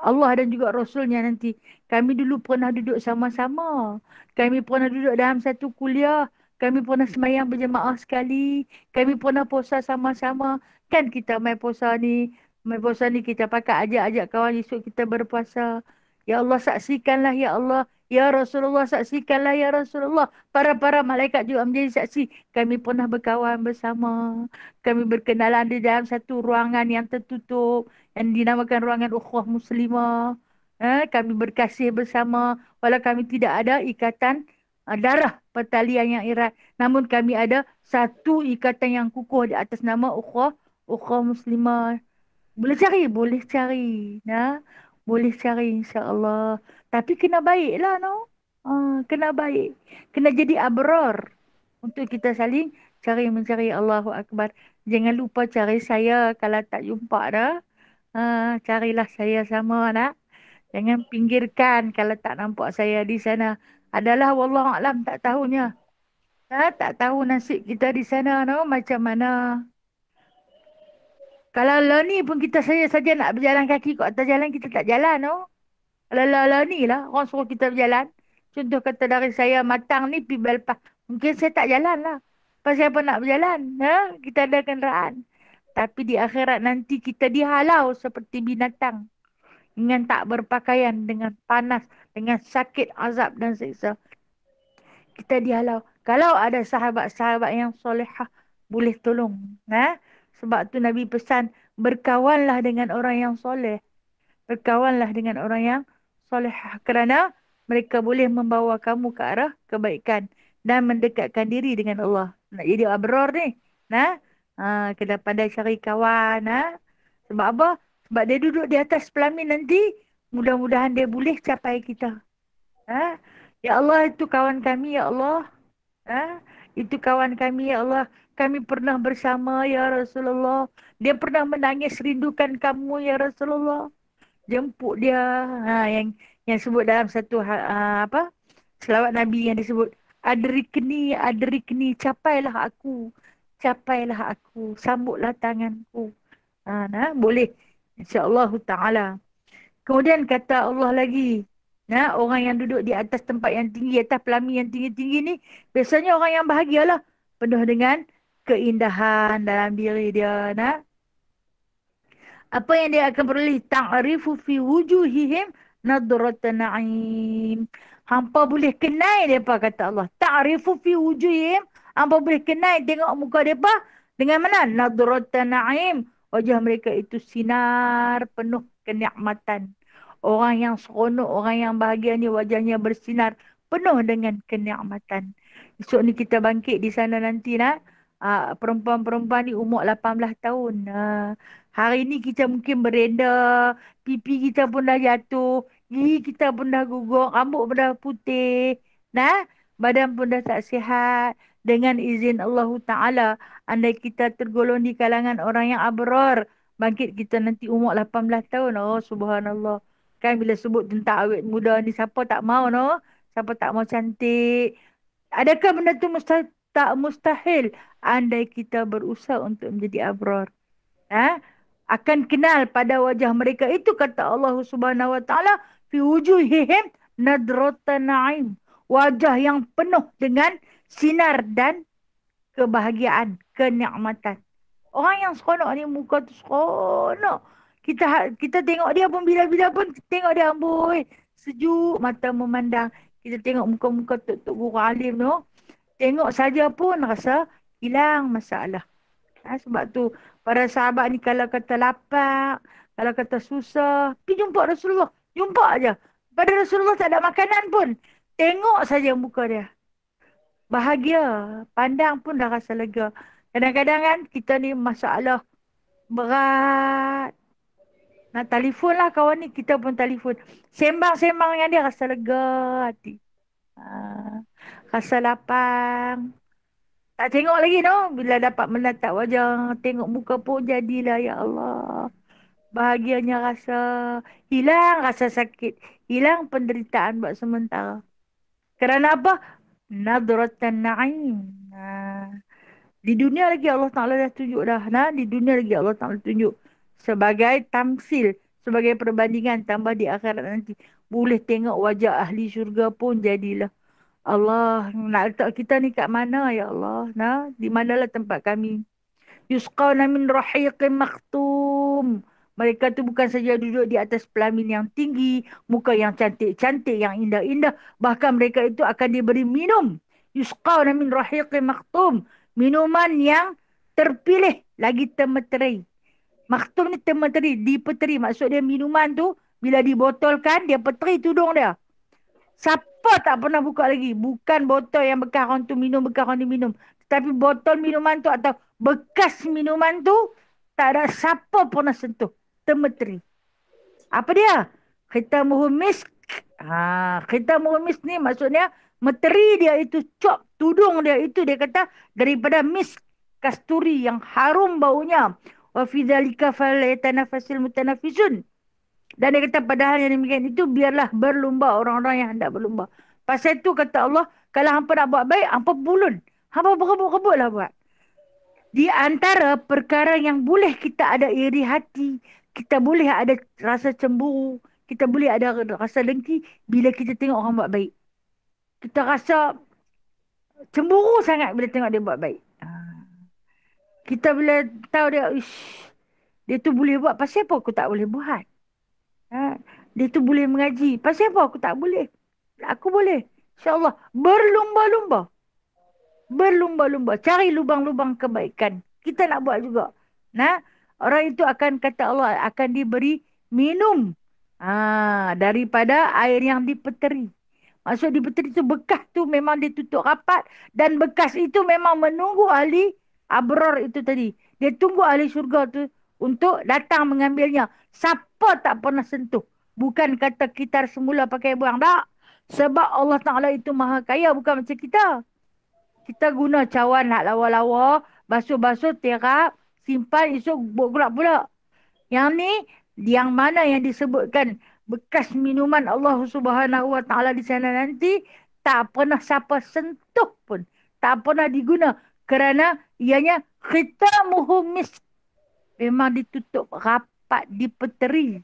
Allah dan juga Rasulnya nanti, kami dulu pernah duduk sama-sama. Kami pernah duduk dalam satu kuliah. Kami pernah sembahyang berjemaah sekali. Kami pernah puasa sama-sama. Kan kita main puasa ni. Main puasa ni kita pakai ajak-ajak kawan esok kita berpuasa. Ya Allah saksikanlah ya Allah. Ya Rasulullah saksikanlah ya Rasulullah. Para-para malaikat juga menjadi saksi. Kami pernah berkawan bersama. Kami berkenalan di dalam satu ruangan yang tertutup yang dinamakan ruangan ukhuwah muslimah. Kami berkasih bersama walau kami tidak ada ikatan darah pertalian yang erat. Namun kami ada satu ikatan yang kukuh di atas nama ukhuwah muslimah. Boleh cari, boleh cari. Boleh cari insya-Allah. Tapi kena baiklah no. Kena baik. Kena jadi abrar. Untuk kita saling cari mencari Allahu Akbar. Jangan lupa cari saya kalau tak jumpa dah. Carilah saya sama nak. Jangan pinggirkan kalau tak nampak saya di sana. Adalah wallahu alam tak tahunya. Tak tahu nasib kita di sana no macam mana. Kalau lah ni pun kita saja nak berjalan kaki kat atas jalan kita tak jalan no. Kalau lah ni lah orang suruh kita berjalan. Contoh kata dari saya matang ni pergi Belpah. Mungkin saya tak jalan lah. Pasal apa nak berjalan? Kita ada kenderaan. Tapi di akhirat nanti kita dihalau seperti binatang. Dengan tak berpakaian, dengan panas, dengan sakit, azab dan siksa. Kita dihalau. Kalau ada sahabat-sahabat yang solehah, boleh tolong. Sebab tu Nabi pesan, berkawanlah dengan orang yang soleh. Berkawanlah dengan orang yang solehah. Kerana mereka boleh membawa kamu ke arah kebaikan. Dan mendekatkan diri dengan Allah. Nak jadi abrar ni. Kena pandai cari kawan. Sebab apa? Sebab dia duduk di atas pelamin nanti. Mudah-mudahan dia boleh capai kita. Ya Allah, itu kawan kami, ya Allah. Itu kawan kami, ya Allah. Kami pernah bersama, ya Rasulullah. Dia pernah menangis rindukan kamu, ya Rasulullah. Jemput dia. Yang sebut dalam satu selawat Nabi yang disebut. Adrikni, adrikni. Capailah aku. Capailah aku. Sambutlah tanganku. Boleh. InsyaAllah ta'ala. Kemudian kata Allah lagi. Orang yang duduk di atas tempat yang tinggi, atas pelami yang tinggi-tinggi ni, biasanya orang yang bahagialah. Penuh dengan keindahan dalam diri dia. Apa yang dia akan peroleh? Ta'rifu fi wujuhihim nadratan na'im. Hampa boleh kenal mereka, kata Allah. Ta'rifu fi wujuhihim. Hampa boleh kenal tengok muka mereka. Dengan mana? Nadratan na'im. Wajah mereka itu sinar penuh kenikmatan. Orang yang seronok, orang yang bahagia ni wajahnya bersinar penuh dengan kenikmatan. Esok ni kita bangkit di sana nanti perempuan-perempuan ni umur 18 tahun. Hari ni kita mungkin berenda, pipi kita pun dah jatuh, gigi kita pun dah gugur, rambut pun dah putih, badan pun dah tak sihat. Dengan izin Allah Ta'ala, andai kita tergolong di kalangan orang yang abrar, bangkit kita nanti umur 18 tahun. Oh subhanallah. Kan bila sebut tentang awet muda ni, siapa tak mau no? Siapa tak mau cantik? Adakah benda tu tak mustahil andai kita berusaha untuk menjadi abrar? Akan kenal pada wajah mereka itu, kata Allah Subhanahu Wa Taala, fi wujuhihim nadratan na'im. Wajah yang penuh dengan sinar dan kebahagiaan, kenikmatan. Orang yang seronok ni muka tu seronok. Kita tengok dia pun bila-bila pun tengok dia amboi, sejuk mata memandang. Kita tengok muka-muka tok-tok guru alim tu, tengok saja pun rasa hilang masalah. Sebab tu para sahabat ni kalau kata lapar, kalau kata susah, pergi jumpa Rasulullah. Jumpa aja. Pada Rasulullah tak ada makanan pun. Tengok saja muka dia. Bahagia. Pandang pun dah rasa lega. Kadang-kadang kan kita ni masalah Berat. Nak telefon lah kawan ni. Kita pun telefon. Sembang-sembang dengan dia rasa lega hati. Ah, rasa lapang. Tak tengok lagi no. Bila dapat menatap wajah. Tengok muka pun jadilah ya Allah. Bahagianya rasa. Hilang rasa sakit. Hilang penderitaan buat sementara. Kerana apa? Nadratan na'im. Nah, di dunia lagi Allah Ta'ala dah tunjuk dah. Nah, di dunia lagi Allah Ta'ala tunjuk. Sebagai tamsil. Sebagai perbandingan tambah di akhirat nanti. Boleh tengok wajah ahli syurga pun jadilah. Allah nak letak kita ni kat mana ya Allah? Nah, di manalah tempat kami? Yusqawna min rahiqin maktum. Mereka tu bukan saja duduk di atas pelamin yang tinggi, muka yang cantik-cantik, yang indah-indah. Bahkan mereka itu akan diberi minum. Yusqawna min rahiqin maktum. Minuman yang terpilih lagi termeterai. Maktum ni termeterai, dipeteri. Maksud dia minuman tu, bila dibotolkan, dia peteri tudung dia. Siapa tak pernah buka lagi? Bukan botol yang bekas orang tu minum, bekas orang ni minum. Tetapi botol minuman tu atau bekas minuman tu, tak ada siapa pernah sentuh. Termeteri. Apa dia? Khitamuhu misk. Khitamuhu misk ni maksudnya meteri dia itu cop. Tudung dia itu dia kata daripada misk. Kasturi yang harum baunya. Wa fi dzalika falyatanafasil mutanafisun. Dan dia kata padahal yang demikian itu biarlah berlumba orang-orang yang hendak berlumba. Pasal itu kata Allah, kalau hampa nak buat baik, hampa bulun. Hampa berebut-rebutlah buat. Di antara perkara yang boleh kita ada iri hati, kita boleh ada rasa cemburu, kita boleh ada rasa dengki bila kita tengok orang buat baik. Kita rasa cemburu sangat bila tengok dia buat baik. Kita bila tahu dia, ish, dia tu boleh buat, pasal apa aku tak boleh buat? Ha? Dia tu boleh mengaji. Pasal apa aku tak boleh? Aku boleh. InsyaAllah. Berlumba-lumba. Berlumba-lumba. Cari lubang-lubang kebaikan. Kita nak buat juga. Nah, orang itu akan kata Allah akan diberi minum. Daripada air yang dipeteri. Maksud dipeteri itu bekas tu memang ditutup rapat. Dan bekas itu memang menunggu ahli abrar itu tadi. Dia tunggu ahli syurga tu untuk datang mengambilnya. Siapa tak pernah sentuh. Bukan kata kita semula pakai buang. Tak. Sebab Allah Ta'ala itu maha kaya. Bukan macam kita. Kita guna cawan nak lawa-lawa, basuh-basuh, terap, simpan, esok buat pula. Yang ni, yang mana yang disebutkan bekas minuman Allah Subhanahu Wa Taala di sana nanti, tak pernah siapa sentuh pun. Tak pernah diguna. Kerana ianya khitamuhu misk. Memang ditutup rapat, dipeteri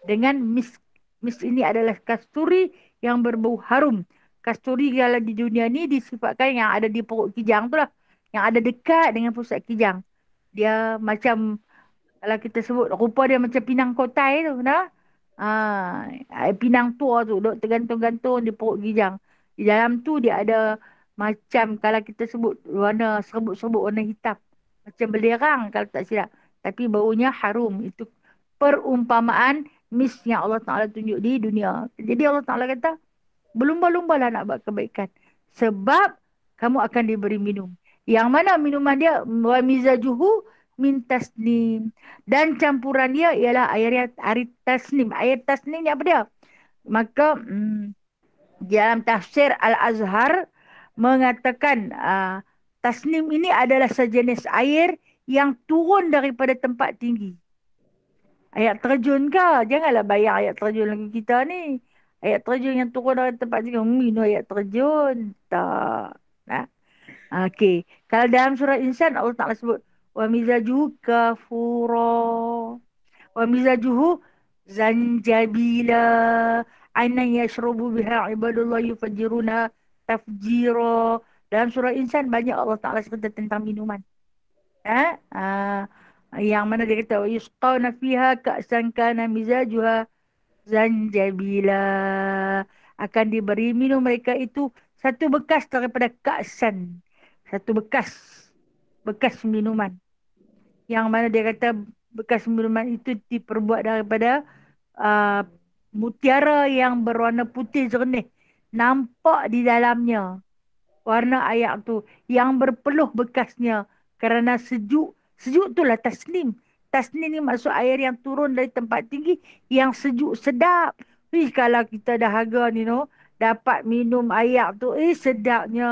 dengan misk. Misk ini adalah kasturi yang berbau harum. Kasturi kalau di dunia ni disifatkan yang ada di pokok kijang tu lah. Yang ada dekat dengan pusat kijang. Dia macam, kalau kita sebut, rupa dia macam pinang kotai tu. Nah? Pinang tua tu. Duk tergantung-gantung di pokok kijang. Di dalam tu dia ada macam, kalau kita sebut, warna serbuk-serbuk warna hitam. Macam belerang kalau tak silap. Tapi baunya harum. Itu perumpamaan mis yang Allah Ta'ala tunjuk di dunia. Jadi Allah Ta'ala kata, berlumba-lumbalah nak buat kebaikan. Sebab kamu akan diberi minum. Yang mana minuman dia? Wa mizajuhu min tasnim. Dan campuran dia ialah air tasnim. Air tasnim ni apa dia? Maka dalam tafsir Al-Azhar mengatakan tasnim ini adalah sejenis air yang turun daripada tempat tinggi. Ayat terjun ke? Janganlah bayar ayat terjun lagi kita ni. Ayat terjun yang turun dari tempat tinggi. Minum ayat terjun. Tak. Nah. Okey. Kalau dalam surah Insan Allah Ta'ala sebut. Wa mizajuhu kafura. Wa mizajuhu zanjabila. Ainan yashrubu biha ibadullah yufajiruna tafjira. Dalam surah Insan banyak Allah Ta'ala cerita tentang minuman. Yang mana dia kata yusqawna fiha ka'san kana mizajuha zanjabila, akan diberi minum mereka itu satu bekas daripada ka'san, satu bekas minuman, yang mana dia kata bekas minuman itu diperbuat daripada mutiara yang berwarna putih jernih, nampak di dalamnya warna air tu yang berpeluh bekasnya kerana sejuk. Sejuk itulah tasnim. tasnim ni maksud air yang turun dari tempat tinggi yang sejuk sedap. Kalau kita dahaga ni no, dapat minum air tu, sedapnya.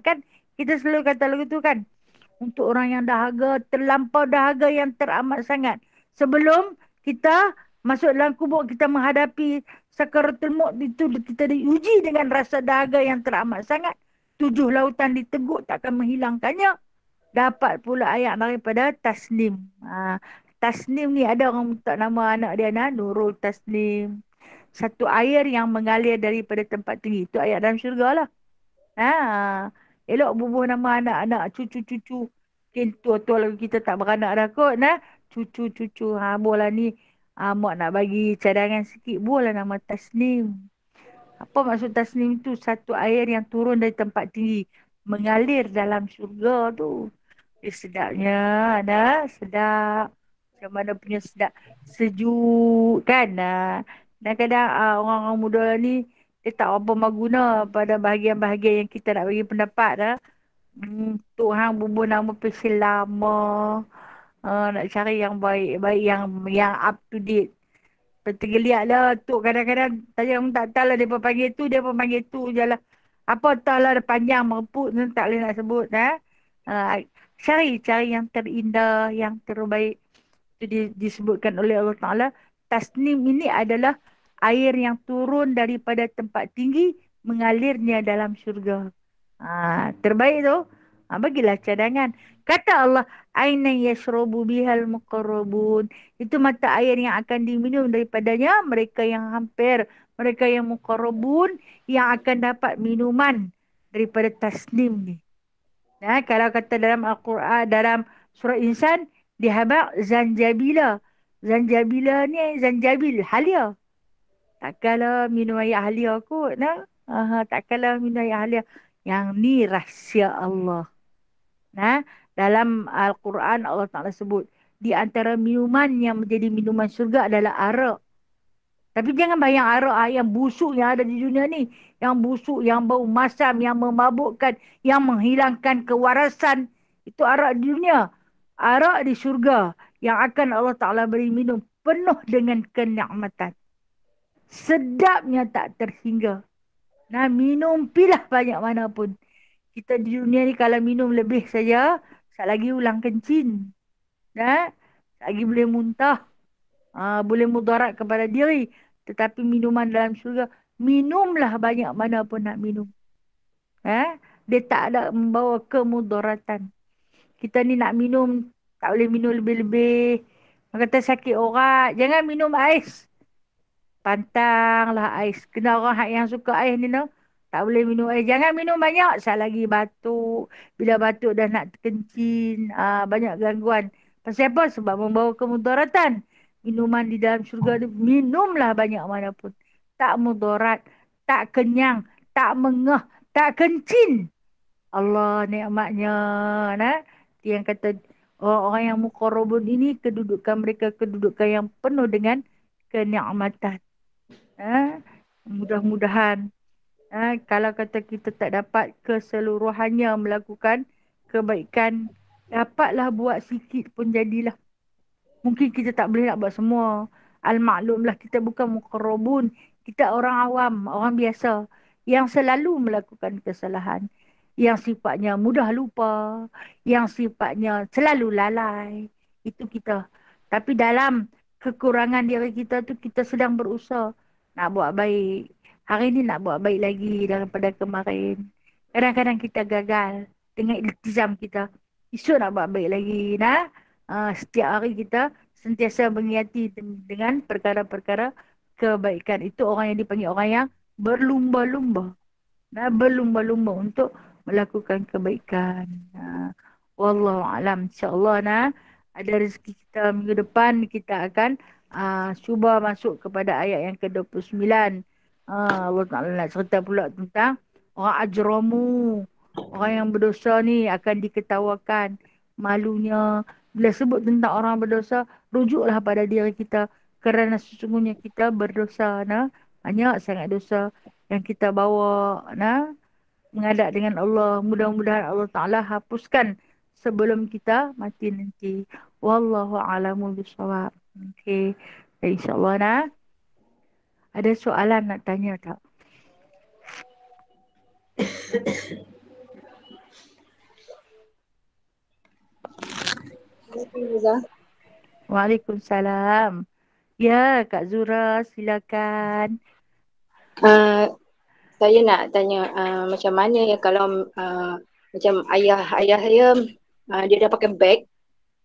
Kan kita selalu kata lagu tu kan. Untuk orang yang dahaga, terlampau dahaga yang teramat sangat. Sebelum kita masuk dalam kubur, kita menghadapi sakaratul maut itu, kita diuji dengan rasa dahaga yang teramat sangat. 7 lautan diteguk takkan menghilangkannya. Dapat pula ayat daripada Tasnim. Tasnim ni ada orang letak nama anak dia Nurul Tasnim. Satu air yang mengalir daripada tempat tinggi. Itu ayat dalam syurga lah. Elok bubuh nama anak-anak cucu-cucu. Mungkin tua-tua lagi kita tak beranak dah kot. Cucu-cucu. Bola ni. Mak nak bagi cadangan sikit. Bola nama Tasnim. Apa maksud Tasnim tu? Satu air yang turun dari tempat tinggi. Mengalir dalam syurga tu. Sedapnya. Sedap. Macam mana punya sedap. Sejuk kan. Dan kadang orang-orang muda ni dia tak apa guna pada bahagian-bahagian yang kita nak bagi pendapat dah. Tuhan bubuh nama pesil lama. Nak cari yang baik-baik yang up to date. Tergeliat lah tu kadang-kadang tanya tak tahu lah dia panggil tu, dia panggil tu je lah. Apa tahu lah panjang mereput tak boleh nak sebut. Cari yang terindah, yang terbaik. Itu disebutkan oleh Allah Ta'ala. Tasnim ini adalah air yang turun daripada tempat tinggi mengalirnya dalam syurga. Terbaik tu. Bagilah cadangan. Kata Allah, Aina yashrobu bihal muqarrabun. Itu mata air yang akan diminum daripadanya mereka yang hampir, mereka yang muqarrabun yang akan dapat minuman daripada tasnim ni. Kalau kata dalam Al-Quran, dalam surah Insan, dihabak zanjabila. Zanjabila ni zanjabil, halia. Tak kalah minum air halia kot. Tak kalah minum air halia. Yang ni rahsia Allah. Dalam Al-Quran Allah Ta'ala sebut, di antara minuman yang menjadi minuman syurga adalah arak. Tapi jangan bayang arak yang busuk yang ada di dunia ni. Yang busuk, yang bau masam, yang memabukkan, yang menghilangkan kewarasan. Itu arak di dunia. Arak di syurga yang akan Allah Ta'ala beri minum penuh dengan kenikmatan. Sedapnya tak terhingga. Minum pilah banyak mana pun. Kita di dunia ni kalau minum lebih saja, lagi ulang kencing. Lagi boleh muntah. Boleh mudarat kepada diri. Tetapi minuman dalam syurga, minumlah banyak mana pun nak minum. Dia tak ada membawa kemudaratan. Kita ni nak minum, tak boleh minum lebih-lebih. Kata sakit orat, jangan minum ais. Pantanglah ais. Kena orang yang suka ais ni no. Tak boleh minum ais. Jangan minum banyak. Lagi batuk. Bila batuk dah nak terkencing. Banyak gangguan. Pasal apa? Sebab membawa kemudaratan. Minuman di dalam syurga tu. Minumlah banyak mana pun. Tak mudarat. Tak kenyang. Tak mengah. Tak kencing. Allah nikmatnya. Yang kata orang-orang yang muqarrabun ini kedudukan mereka kedudukan yang penuh dengan kenikmatan. Mudah-mudahan kalau kata kita tak dapat keseluruhannya melakukan kebaikan, dapatlah buat sikit pun jadilah. Mungkin kita tak boleh nak buat semua. Al-maklumlah kita bukan muqarrabun. Kita orang awam, orang biasa yang selalu melakukan kesalahan. Yang sifatnya mudah lupa, yang sifatnya selalu lalai. Itu kita. Tapi dalam kekurangan diri kita tu kita sedang berusaha nak buat baik. Hari ni nak buat baik lagi daripada kemarin. Kadang-kadang kita gagal dengan iltizam kita. Esok nak buat baik lagi. Setiap hari kita sentiasa mengiati dengan perkara-perkara kebaikan. Itu orang yang dipanggil orang yang berlumba-lumba. Berlumba-lumba untuk melakukan kebaikan. Wallahualam. InsyaAllah ada rezeki kita minggu depan kita akan cuba masuk kepada ayat yang ke-29. Allah Ta'ala nak cerita pula tentang orang ajramu. Orang yang berdosa ni akan diketawakan malunya. Bila sebut tentang orang berdosa, rujuklah pada diri kita. Kerana sesungguhnya kita berdosa. Banyak sangat dosa yang kita bawa. Menghadap dengan Allah. Mudah-mudahan Allah Ta'ala hapuskan sebelum kita mati nanti. Wallahu a'lamu bishawab. Okey. InsyaAllah nah. Ada soalan nak tanya tak? Assalamualaikum. Waalaikumsalam. Ya, Kak Zura, silakan. Uh, saya nak tanya macam mana ya kalau macam ayah saya dia dah pakai beg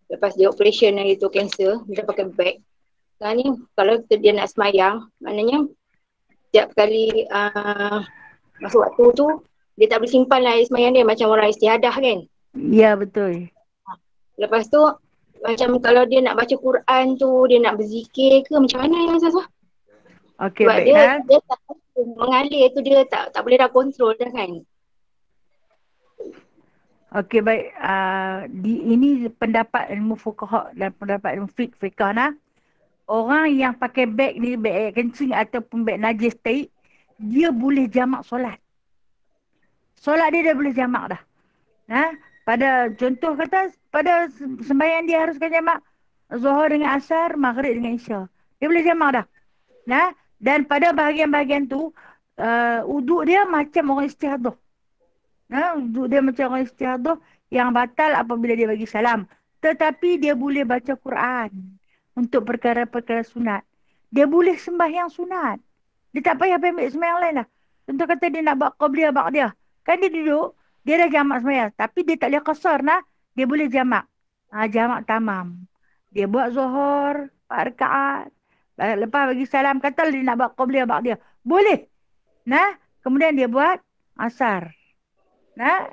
lepas dia operation yang itu kanser, dia dah pakai beg. Sekarang ni kalau dia nak semayang, maknanya setiap kali masuk waktu tu dia tak boleh simpan lah air semayang dia macam orang istiadah kan. Ya, betul. Lepas tu macam kalau dia nak baca Quran tu, dia nak berzikir ke macam mana ya Ustazah? Okey, Sebab baik dia nah. dia tak mengalir tu dia tak boleh dah kontrol dah kan. Okey, baik. Ini pendapat ilmu fuqaha dan pendapat ilmu fiqh nah. Orang yang pakai beg ni, beg air kencing ataupun beg najis taik, dia boleh jamak solat. Solat dia dah boleh jamak dah. Nah, pada contoh kata, pada sembahyang dia haruskan jamak. Zuhur dengan asar, maghrib dengan isya. Dia boleh jamak dah. Nah, dan pada bahagian-bahagian tu, uduk dia macam orang istihadah. Uduk dia macam orang istihadah yang batal apabila dia bagi salam. Tetapi dia boleh baca Quran untuk perkara-perkara sunat. Dia boleh sembahyang sunat. Dia tak payah ambil sembahyang lain lah. Contoh kata dia nak buat qabliyah ba'diyah. Kan dia duduk, dia dah jamak sembahyang. Tapi dia tak boleh qasar nah. Dia boleh jamak. Jamak tamam. Dia buat zuhur, 4 rakaat. Lepas bagi salam, kata dia nak buat qabliyah ba'diyah. Boleh. Nah, kemudian dia buat asar. Nah,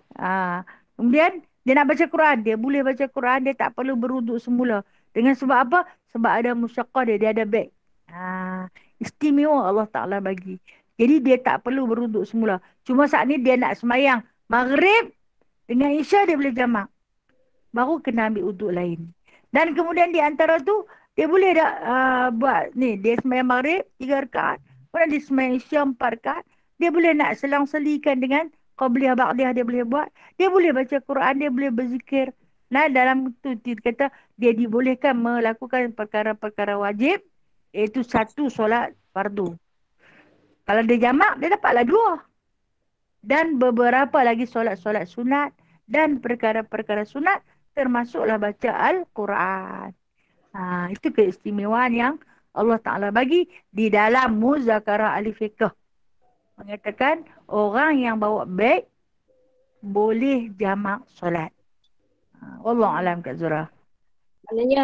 kemudian dia nak baca Quran. Dia boleh baca Quran. Dia tak perlu beruduk semula. Dengan sebab apa? Sebab ada musyaqqah dia. Dia ada beg. Istimewa Allah Ta'ala bagi. Jadi dia tak perlu beruduk semula. Cuma saat ni dia nak semayang maghrib dengan isya dia boleh jamak. Baru kena ambil uduk lain. Dan kemudian di antara tu, dia boleh tak buat ni. Dia semayang maghrib 3 rakaat. Kemudian dia semayang isya 4 rakaat. Dia boleh nak selang-selikan dengan qabliyah ba'diyah dia boleh buat. Dia boleh baca Quran, dia boleh berzikir. Nah, dalam tu dia kata dia dibolehkan melakukan perkara-perkara wajib, iaitu satu solat fardu. Kalau dia jamak, dia dapatlah 2. Dan beberapa lagi solat-solat sunat dan perkara-perkara sunat termasuklah baca Al-Quran. Itu keistimewaan yang Allah Ta'ala bagi di dalam Muzakarah Ahli Fiqh. Mengatakan orang yang bawa beg boleh jamak solat. Wallahualam Kak Zura. Maknanya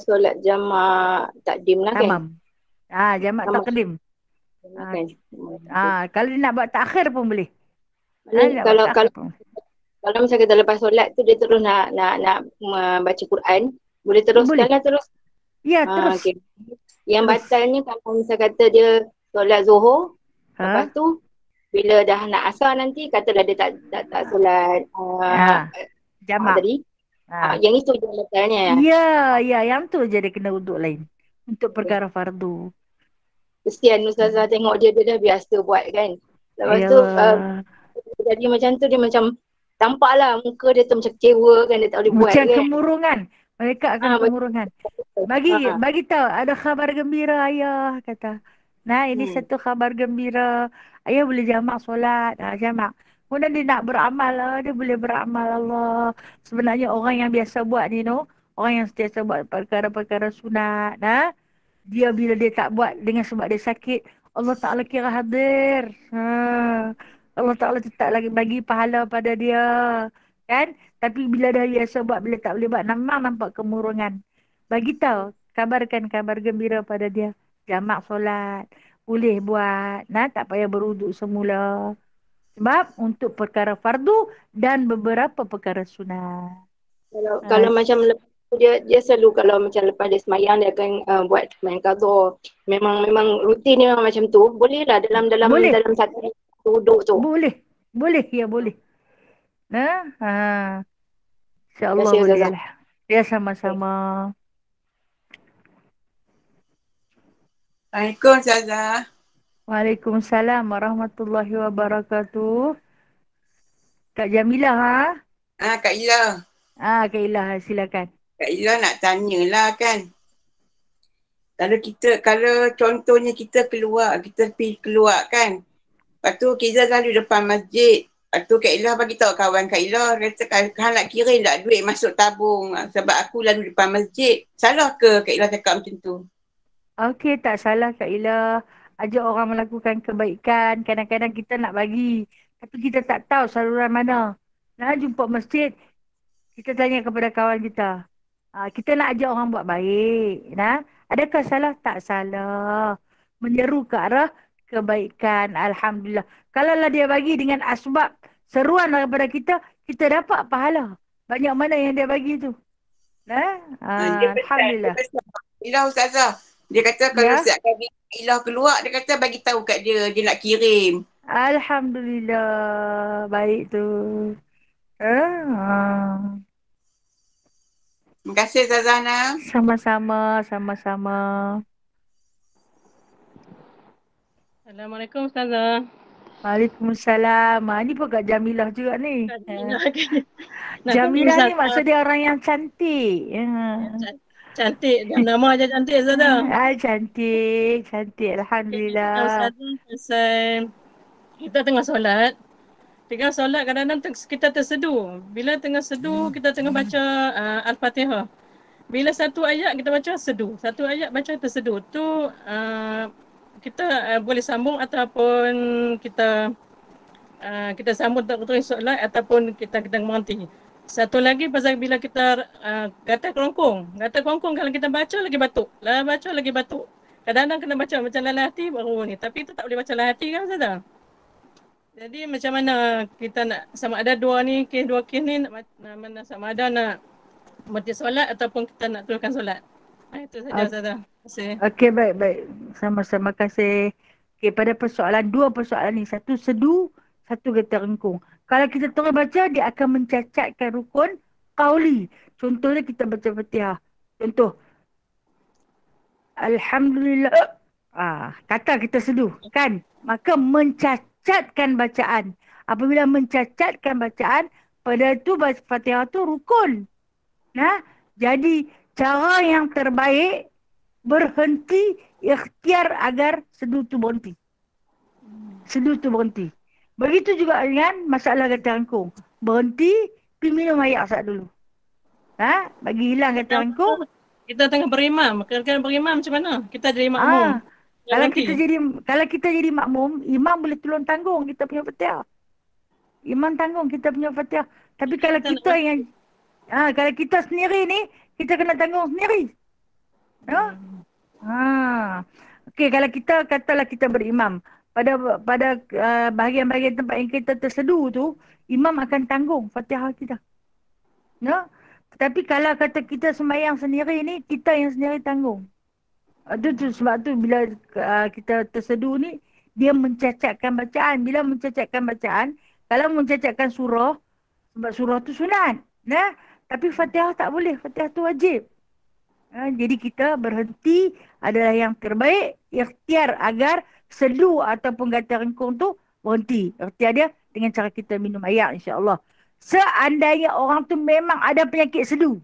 solat jamak takdim lah kan? Tamam. Jamak Sama takdim. Ah, kan? Kalau dia nak buat takhir pun boleh. Maknanya Nak buat kalau takhir kalau pun boleh. kalau misalnya kita lepas solat tu dia terus nak baca Quran, boleh teruskan Boleh. lah terus. Ya, terus. Okay. Yang Terus. batalnya kalau misalnya kata dia solat Zuhur, lepas Ha? tu bila dah nak asar nanti katalah dia tak solat Jamak. tadi. Ha. Yang itu je batalnya. Ya, ya, yang tu je dia kena uduk lain. Untuk perkara fardu. Kesian Ustazah tengok dia dah biasa buat kan. Lepas tu Yalah. jadi macam tu dia macam tampaklah muka dia tu macam kecewa kan dia tak boleh buat Macam kan. kemurungan. Mereka akan kemurungan. Betul. Bagi tahu ada khabar gembira ayah kata. Nah, ini Hmm. satu khabar gembira. Ayah boleh jamak solat. Jamak. Kemudian dia nak beramal lah. Dia boleh beramal Allah. Sebenarnya orang yang biasa buat ni no. Orang yang sentiasa buat perkara-perkara sunat. Dia bila dia tak buat dengan sebab dia sakit. Allah Ta'ala kira hadir. Allah Ta'ala tak lagi bagi pahala pada dia. Kan? Tapi bila dah biasa buat, bila tak boleh buat, memang nampak kemurungan. Bagi tahu, kabarkan kabar gembira pada dia. Jamak solat. Boleh buat. Tak payah beruduk semula. Sebab untuk perkara fardu dan beberapa perkara sunat. Kalau macam lepas tu dia selalu kalau macam lepas dia semayang dia akan buat semayang qadha. Memang rutin dia memang macam tu. Boleh lah Boleh. dalam satu duduk tu. Boleh. Boleh. Ya, boleh. Nah, Terima InsyaAllah kasih boleh Ustazah. lah. Ya, sama-sama. Assalamualaikum Ustazah. Waalaikumsalam warahmatullahi wabarakatuh. Kak Jamilah, Kak Ila. Kak Ilah, silakan. Kak Ila nak tanyalah kan. Kalau contohnya kita keluar, kita pergi keluar kan. Lepas tu kita selalu depan masjid. Lepas tu Kak Ila bagi tahu kawan Kak Ila, kata kan nak kirim tak duit masuk tabung sebab aku lalu depan masjid. Salah ke Kak Ila cakap macam tu? Okey, tak salah Kak Ila. Ajak orang melakukan kebaikan. Kadang-kadang kita nak bagi. Tapi kita tak tahu saluran mana. Nah, jumpa masjid. Kita tanya kepada kawan kita. Kita nak ajak orang buat baik. Nah, adakah salah? Tak salah. Menyeru ke arah kebaikan. Alhamdulillah. Kalaulah dia bagi dengan asbab seruan daripada kita, kita dapat pahala. Banyak mana yang dia bagi tu. Nah, Dia pesan, dia Alhamdulillah. pesan. Ilah Ustazah. Dia kata kalau Ya. setiap kali Ilah keluar, dia kata bagi tahu kat dia nak kirim. Alhamdulillah. Baik tu. Ah. Terima kasih Ustazah Ana. Sama-sama. Sama-sama. Assalamualaikum Ustazah. Waalaikumsalam. Ni pun Kak Jamilah juga ni. Kak Jamilah kan. Nak tanya Jamilah ni Ustazah. maksud dia orang yang cantik. Cantik. Dan nama aja cantik Ustazah. Cantik. Cantik. Tanya Alhamdulillah. Ustazah pasal kita tengah solat. Tengah solat kadang-kadang kita tersedu. Bila tengah sedu, kita tengah baca Al-Fatihah. Bila satu ayat kita baca sedu. Satu ayat baca tersedu. Tu kita boleh sambung ataupun kita sambung terus solat ataupun kita berhenti. Satu lagi pasal bila kita kata kelongkong kalau kita baca lagi batuk. Baca lagi batuk. Kadang-kadang kena baca macam lalah hati baru ni. Tapi itu tak boleh baca lalah hati kan Ustazah? Jadi macam mana kita nak sama ada dua kes ni nak mana sama ada nak berhenti solat ataupun kita nak teruskan solat. Itu saja Ustazah. Terima kasih. Okey, baik-baik. Sama-sama kasih. Okey, pada dua persoalan ni. Satu sedu, satu kata rengkung. Kalau kita terus baca, dia akan mencacatkan rukun qauli. Contohnya kita baca Fatihah. Contoh. Alhamdulillah. Kata kita sedu, kan? Maka mencacatkan bacaan. Apabila mencacatkan bacaan, pada itu Fatihah tu rukun. Nah, jadi cara yang terbaik berhenti, ikhtiar agar sedu tu berhenti. Sedu tu berhenti. Begitu juga dengan masalah kata rengkung. Berhenti, pergi minum air asap dulu. Bagi hilang kata rengkung. Kita tengah berimam. Kadang-kadang berimam macam mana? Kita jadi makmum. Kalau kita jadi makmum, imam boleh tolong tanggung kita punya Fatihah. Imam tanggung kita punya Fatihah. Tapi kalau kita yang kalau kita sendiri ni, kita kena tanggung sendiri. Okey, kalau kita katalah kita berimam, pada bahagian-bahagian tempat yang kita tersedu tu, imam akan tanggung Fatihah kita. Tetapi kalau kata kita sembahyang sendiri ni, kita yang sendiri tanggung. Sebab tu bila kita tersedu ni, dia mencacatkan bacaan. Bila mencacatkan bacaan, kalau mencacatkan surah, sebab surah tu sunat. Tapi Fatihah tak boleh. Fatihah tu wajib. Jadi kita berhenti adalah yang terbaik. Ikhtiar agar sedu ataupun kata rengkung tu berhenti. Ikhtiar dia dengan cara kita minum air, insyaAllah. Seandainya orang tu memang ada penyakit sedu.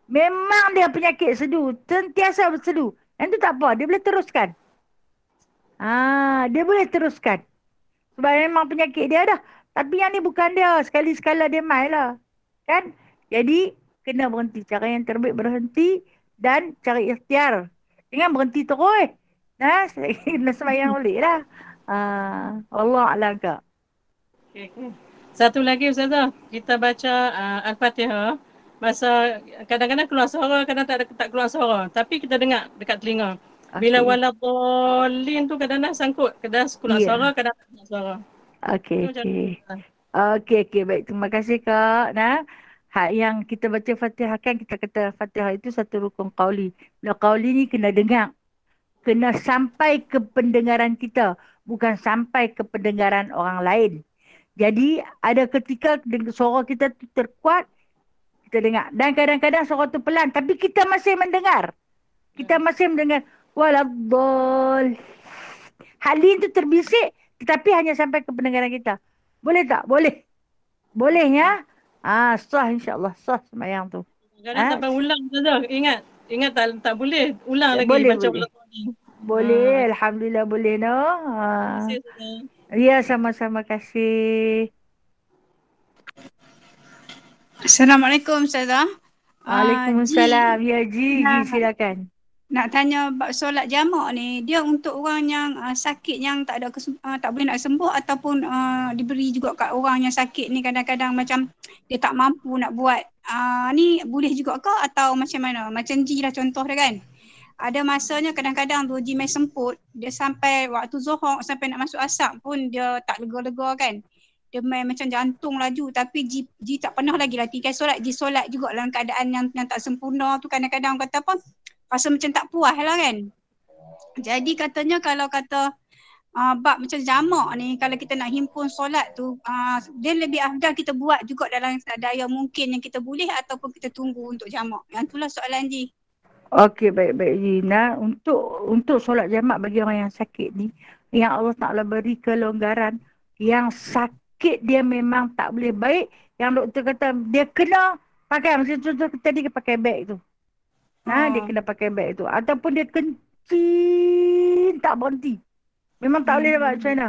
Memang dia penyakit sedu. Sentiasa bersedu. Yang tu tak apa. Dia boleh teruskan. Dia boleh teruskan. Sebab memang penyakit dia dah. Tapi yang ni bukan dia. Sekali-sekala dia main lah. Kan? Jadi, kena berhenti. Cara yang terbaik berhenti dan cari ikhtiar. Jangan berhenti terus. Kena sembahyang boleh lah. Allah Alam Kak. Okay. Satu lagi Ustazah, kita baca Al-Fatihah. Masa kadang-kadang keluar suara, kadang tak keluar suara. Tapi kita dengar dekat telinga. Bila waladhdallin tu kadang-kadang sangkut. Kadang keluar suara, kadang tak keluar suara. Okey. Baik. Terima kasih Kak. Hak yang kita baca Fatihah kan, kita kata Fatihah itu satu rukun qauli. Bila qauli ni kena dengar. Kena sampai ke pendengaran kita. Bukan sampai ke pendengaran orang lain. Jadi ada ketika suara kita tu terkuat, kita dengar. Dan kadang-kadang suara tu pelan. Tapi kita masih mendengar. Kita masih mendengar. Waladhdallin. Halin tu terbisik. Tetapi hanya sampai ke pendengaran kita. Boleh tak? Boleh. Boleh ya? Sah insyaAllah. Sah sembahyang tu. Kadang Ah, sampai ulang saja. Ingat. Ingat tak boleh. Ulang lagi boleh baca boleh. Allah Ta'ala. Boleh, alhamdulillah boleh no. Terima Ah. kasih Ustazah. Ya, sama-sama kasih. Assalamualaikum Ustazah. Ji, Waalaikumsalam. Ya, Ji nak, silakan. nak tanya bab solat jamak ni, dia untuk orang yang sakit yang tak ada tak boleh nak sembuh ataupun diberi juga kat orang yang sakit ni kadang-kadang macam dia tak mampu nak buat. Ni boleh juga ke atau macam mana? Macam Ji lah contoh dia kan. Ada masanya kadang-kadang tu Ji main semput, dia sampai waktu Zuhur sampai nak masuk asar pun dia tak lega-lega kan. Dia main macam jantung laju tapi Ji tak pernah lagi latihkan solat. Ji solat juga dalam keadaan yang tak sempurna tu kadang-kadang kata apa, rasa macam tak puas lah kan. Jadi katanya kalau kata bab macam jamak ni, kalau kita nak himpun solat tu, dia lebih afdal kita buat juga dalam daya mungkin yang kita boleh ataupun kita tunggu untuk jamak. Yang itulah soalan Ji. Okey, baik-baik Zina. Untuk solat jamak bagi orang yang sakit ni, yang Allah Ta'ala beri kelonggaran, yang sakit dia memang tak boleh baik, yang doktor kata dia kena pakai, macam contoh tadi dia pakai beg tu. Dia kena pakai beg tu. Ataupun dia kencing tak berhenti. Memang tak boleh buat macam mana.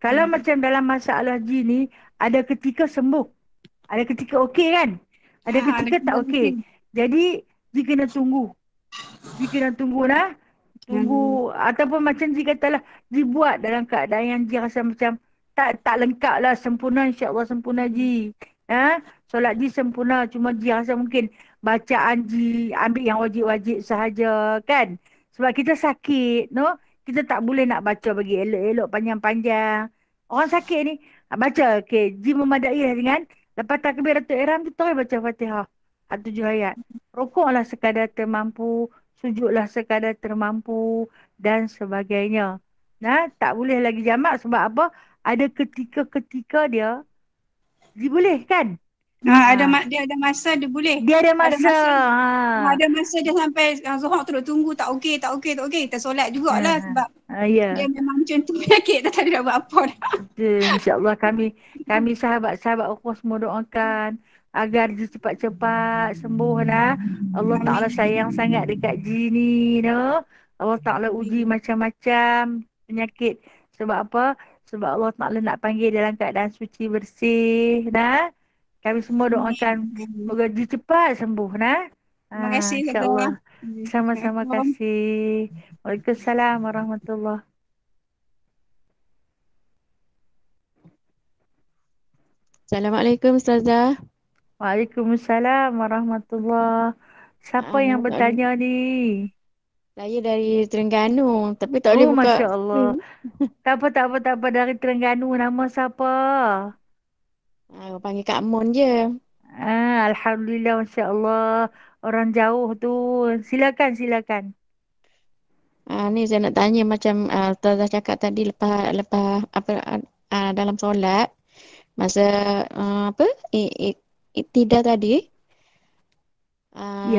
Kalau macam dalam masalah Ji ni, ada ketika sembuh. Ada ketika okey kan? Ada ketika tak okey. Jadi, Ji kena tunggu. Ji kena tunggu lah. Tunggu. Ataupun macam Ji katalah, Ji buat dalam keadaan yang Ji rasa macam tak lengkap lah. Sempurna, insyaAllah sempurna Ji. Solat Ji sempurna. Cuma Ji rasa mungkin bacaan Ji ambil yang wajib-wajib sahaja kan. Sebab kita sakit, no? Kita tak boleh nak baca bagi elok-elok panjang-panjang. Orang sakit ni, baca. Okay. Ji memadai lah dengan lepas takbiratul ihram tu terus baca Fatihah. 7 ayat. Rukuklah sekadar termampu, sujudlah sekadar termampu dan sebagainya. Tak boleh lagi jamak sebab apa? Ada ketika-ketika dia boleh kan? Dia ada masa dia boleh. Dia ada masa. Ada masa dia sampai Zuhur terus tunggu tak okey. Kita solat jugalah sebab dia memang macam tu penyakit tak ada nak buat apa dah. InsyaAllah kami sahabat-sahabat Allah semua doakan agar Ji cepat-cepat sembuh nah. Allah Ta'ala sayang sangat dekat Ji ni no. Allah Ta'ala uji macam-macam penyakit. Sebab apa? Sebab Allah Ta'ala nak panggil dalam keadaan suci bersih nah. Kami semua doakan semoga Ji cepat sembuh nah. Terima kasih InsyaAllah. Sama-sama kasih. Waalaikumsalam warahmatullahi. Assalamualaikum Ustazah. Waalaikumsalam warahmatullahi. Siapa yang bertanya ni? Saya dari Terengganu tapi tak boleh buka. Masya Allah. Tak apa. Dari Terengganu. Nama siapa? Panggil Kak Mon je. Alhamdulillah, Masya Allah. Orang jauh tu. Silakan. Ni saya nak tanya macam Ustazah cakap tadi lepas apa dalam solat masa iktidah tadi.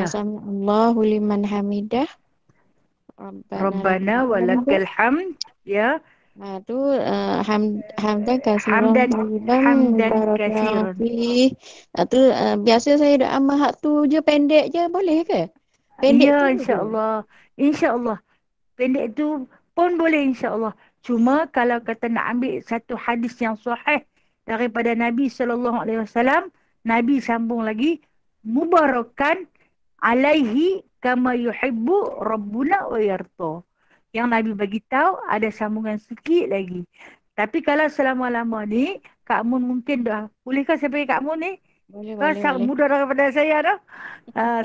Sami Allahu liman hamidah. Rabbana walakal hamd. Ya. Tu hamdan kasiran mubarakan fi. Tu biasa saya dah amal hak tu je pendek je boleh ke? Pendek ya, tu insya-Allah. Pendek tu pun boleh insya-Allah. Cuma kalau kata nak ambil satu hadis yang sahih daripada Nabi SAW, Nabi sambung lagi mubarakan alaihi kama yuhibbu rabbuna wa yarta. Yang Nabi bagi tahu ada sambungan sikit lagi. Tapi kalau selama-lama ni Kak Mun mungkin dah. Bolehkah saya panggil Kak Mun ni? Boleh. Mudah daripada saya dah.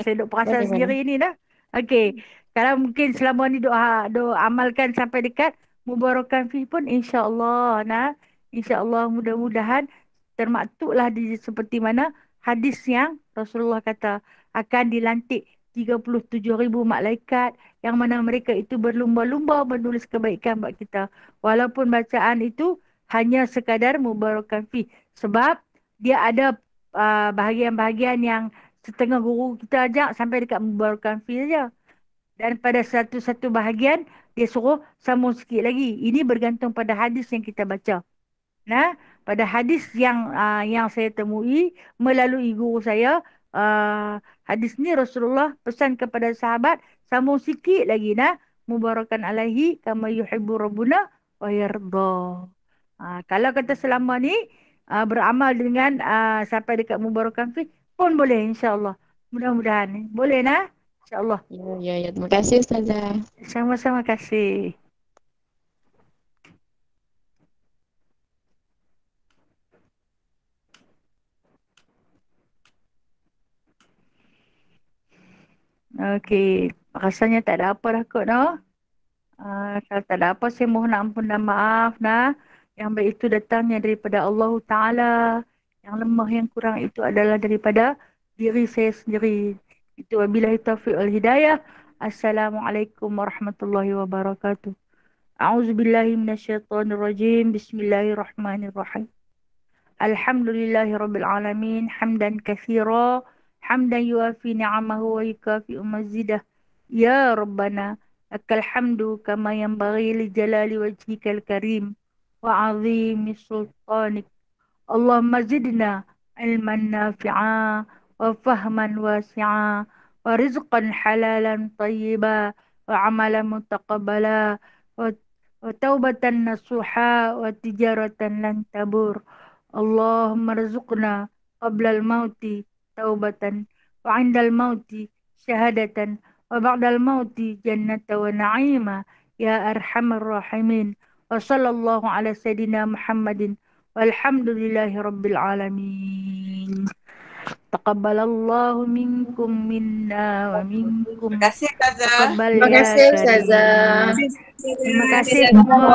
Saya duk perasan sendiri ni dah. Okey. Kalau mungkin selama ni doa amalkan sampai dekat mubarakan fi pun insya-Allah insya-Allah mudah-mudahan termaktublah seperti mana hadis yang Rasulullah kata akan dilantik 37,000 malaikat yang mana mereka itu berlumba-lumba menulis kebaikan buat kita. Walaupun bacaan itu hanya sekadar mubarakan fi sebab dia ada bahagian-bahagian yang setengah guru kita ajak sampai dekat mubarakan fi saja. Dan pada satu-satu bahagian dia suruh sambung sikit lagi. Ini bergantung pada hadis yang kita baca. Pada hadis yang saya temui melalui guru saya, hadis ni Rasulullah pesan kepada sahabat, sambung sikit lagi nah, mubarakan alaihi kama yuhibbu rabbuna wa yarda. Kalau kata selama ni beramal dengan sampai dekat mubarakan fi pun boleh insya-Allah. Mudah-mudahan ni. Boleh nah? Insya-Allah. Ya, ya, terima kasih Ustazah. Sama-sama kasih. Okey, rasanya tak ada apa dah kot no. Kalau tak ada apa, saya mohon ampun dan maaf nah. Yang baik itu datangnya daripada Allah Ta'ala. Yang lemah, yang kurang itu adalah daripada diri saya sendiri. Itu wabillahi taufiq wal hidayah. Assalamualaikum warahmatullahi wabarakatuh. A'udzubillahi minasyaitonirrajim. Bismillahirrahmanirrahim. Alhamdulillahi rabbil alamin. Hamdan katsira. Hamdan yuafi ni'amahu wa yukafi mazidah. Ya Rabbana. Lakal hamdu kama yanbaghi li jalali wajhikal karim wa azimi sultanik. Allahumma zidna ilman nafi'a wa fahman wasi'a wa rizqan halalan tayyiba wa amalan mutaqabbala wa taubatan nasuha wa tijaratan lan tabur. Allahumma rizqna qabla al-mauti taubatan wa 'inda al-mauti syahadatan wa ba'da al-mauti jannata wa na'ima ya arhamar rahimin. Wa sallallahu ala sayyidina Muhammadin walhamdulillahi rabbil alamin. Taqabbalallahu minkum minna wa minkum. Terima kasih Ustazah. Taqabbal Terima ya kasih karim. Ustazah. Terima kasih semua.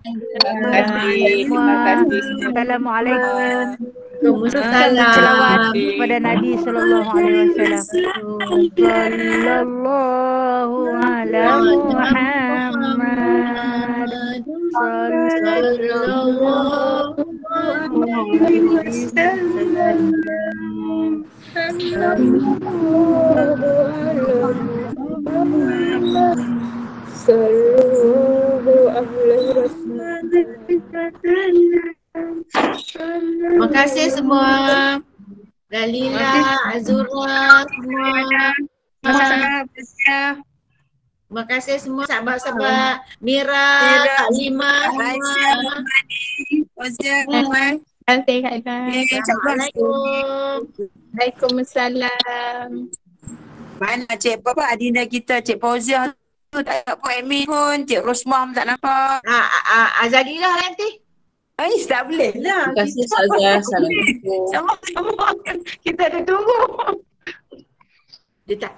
Terima kasih. Semua. Terima kasih semua. Assalamualaikum. Waalaikumsalam. Selawat Terima kasih. kepada Nabi sallallahu alaihi wasallam. Sallallahu ala Muhammad. Sallallahu alaihi wasallam. Terima kasih semua. Dalila, Azura, semua. Terima kasih semua sahabat-sahabat. Mira, Kak Lima, semua. Terima kasih Kak Ina. Assalamualaikum. Waalaikumsalam. Mana Cik Papa Adina kita, Cik Fauziah tu tak ada pun admin pun, Cik Rosmah pun tak nampak. Azadilah nanti. Tak boleh lah. Terima kasih Ustazah. Assalamualaikum. Sama-sama. Kita ada tunggu. Dia tak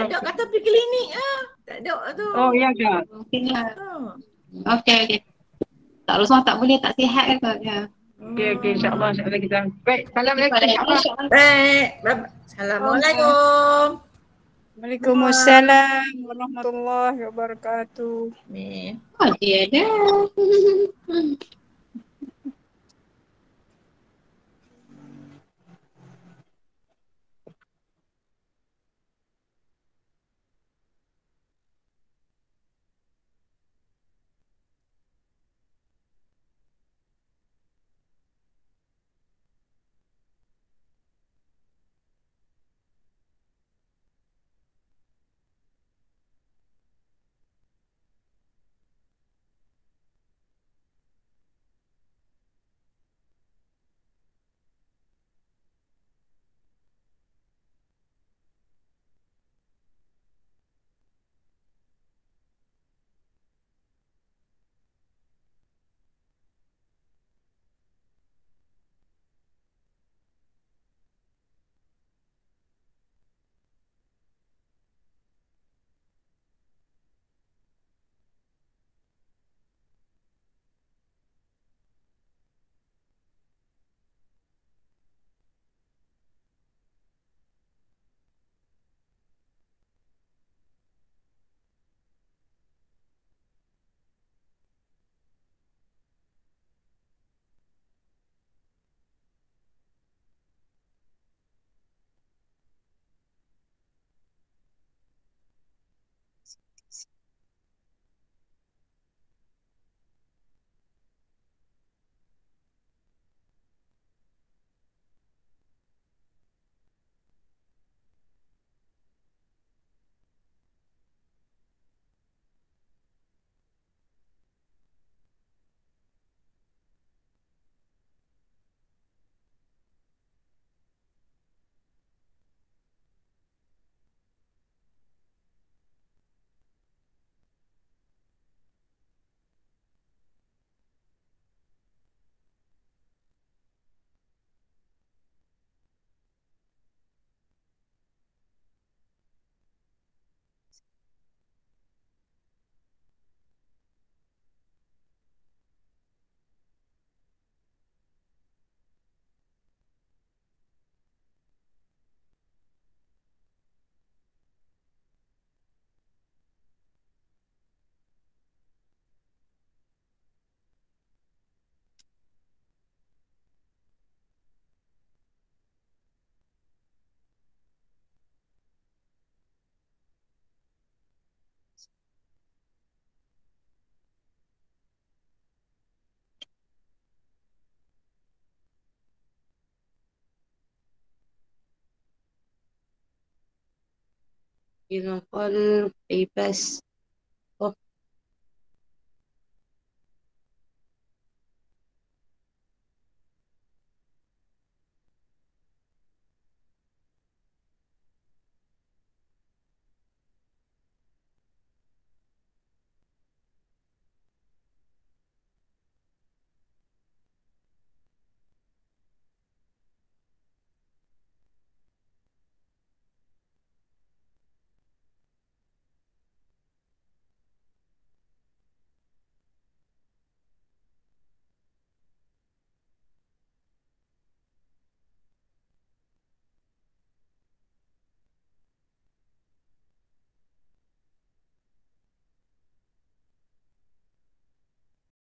ada kata pergi klinik ah. Tak ada tu. Oh ya ke? Okey. Tak Rosmah tak boleh, tak sihat ke ya. Okey insya-Allah kita. Baik, assalamualaikum insya-Allah. Baik. Assalamualaikum. Waalaikumsalam warahmatullahi wabarakatuh. Ni. Oh, dia ada. Kira call bebas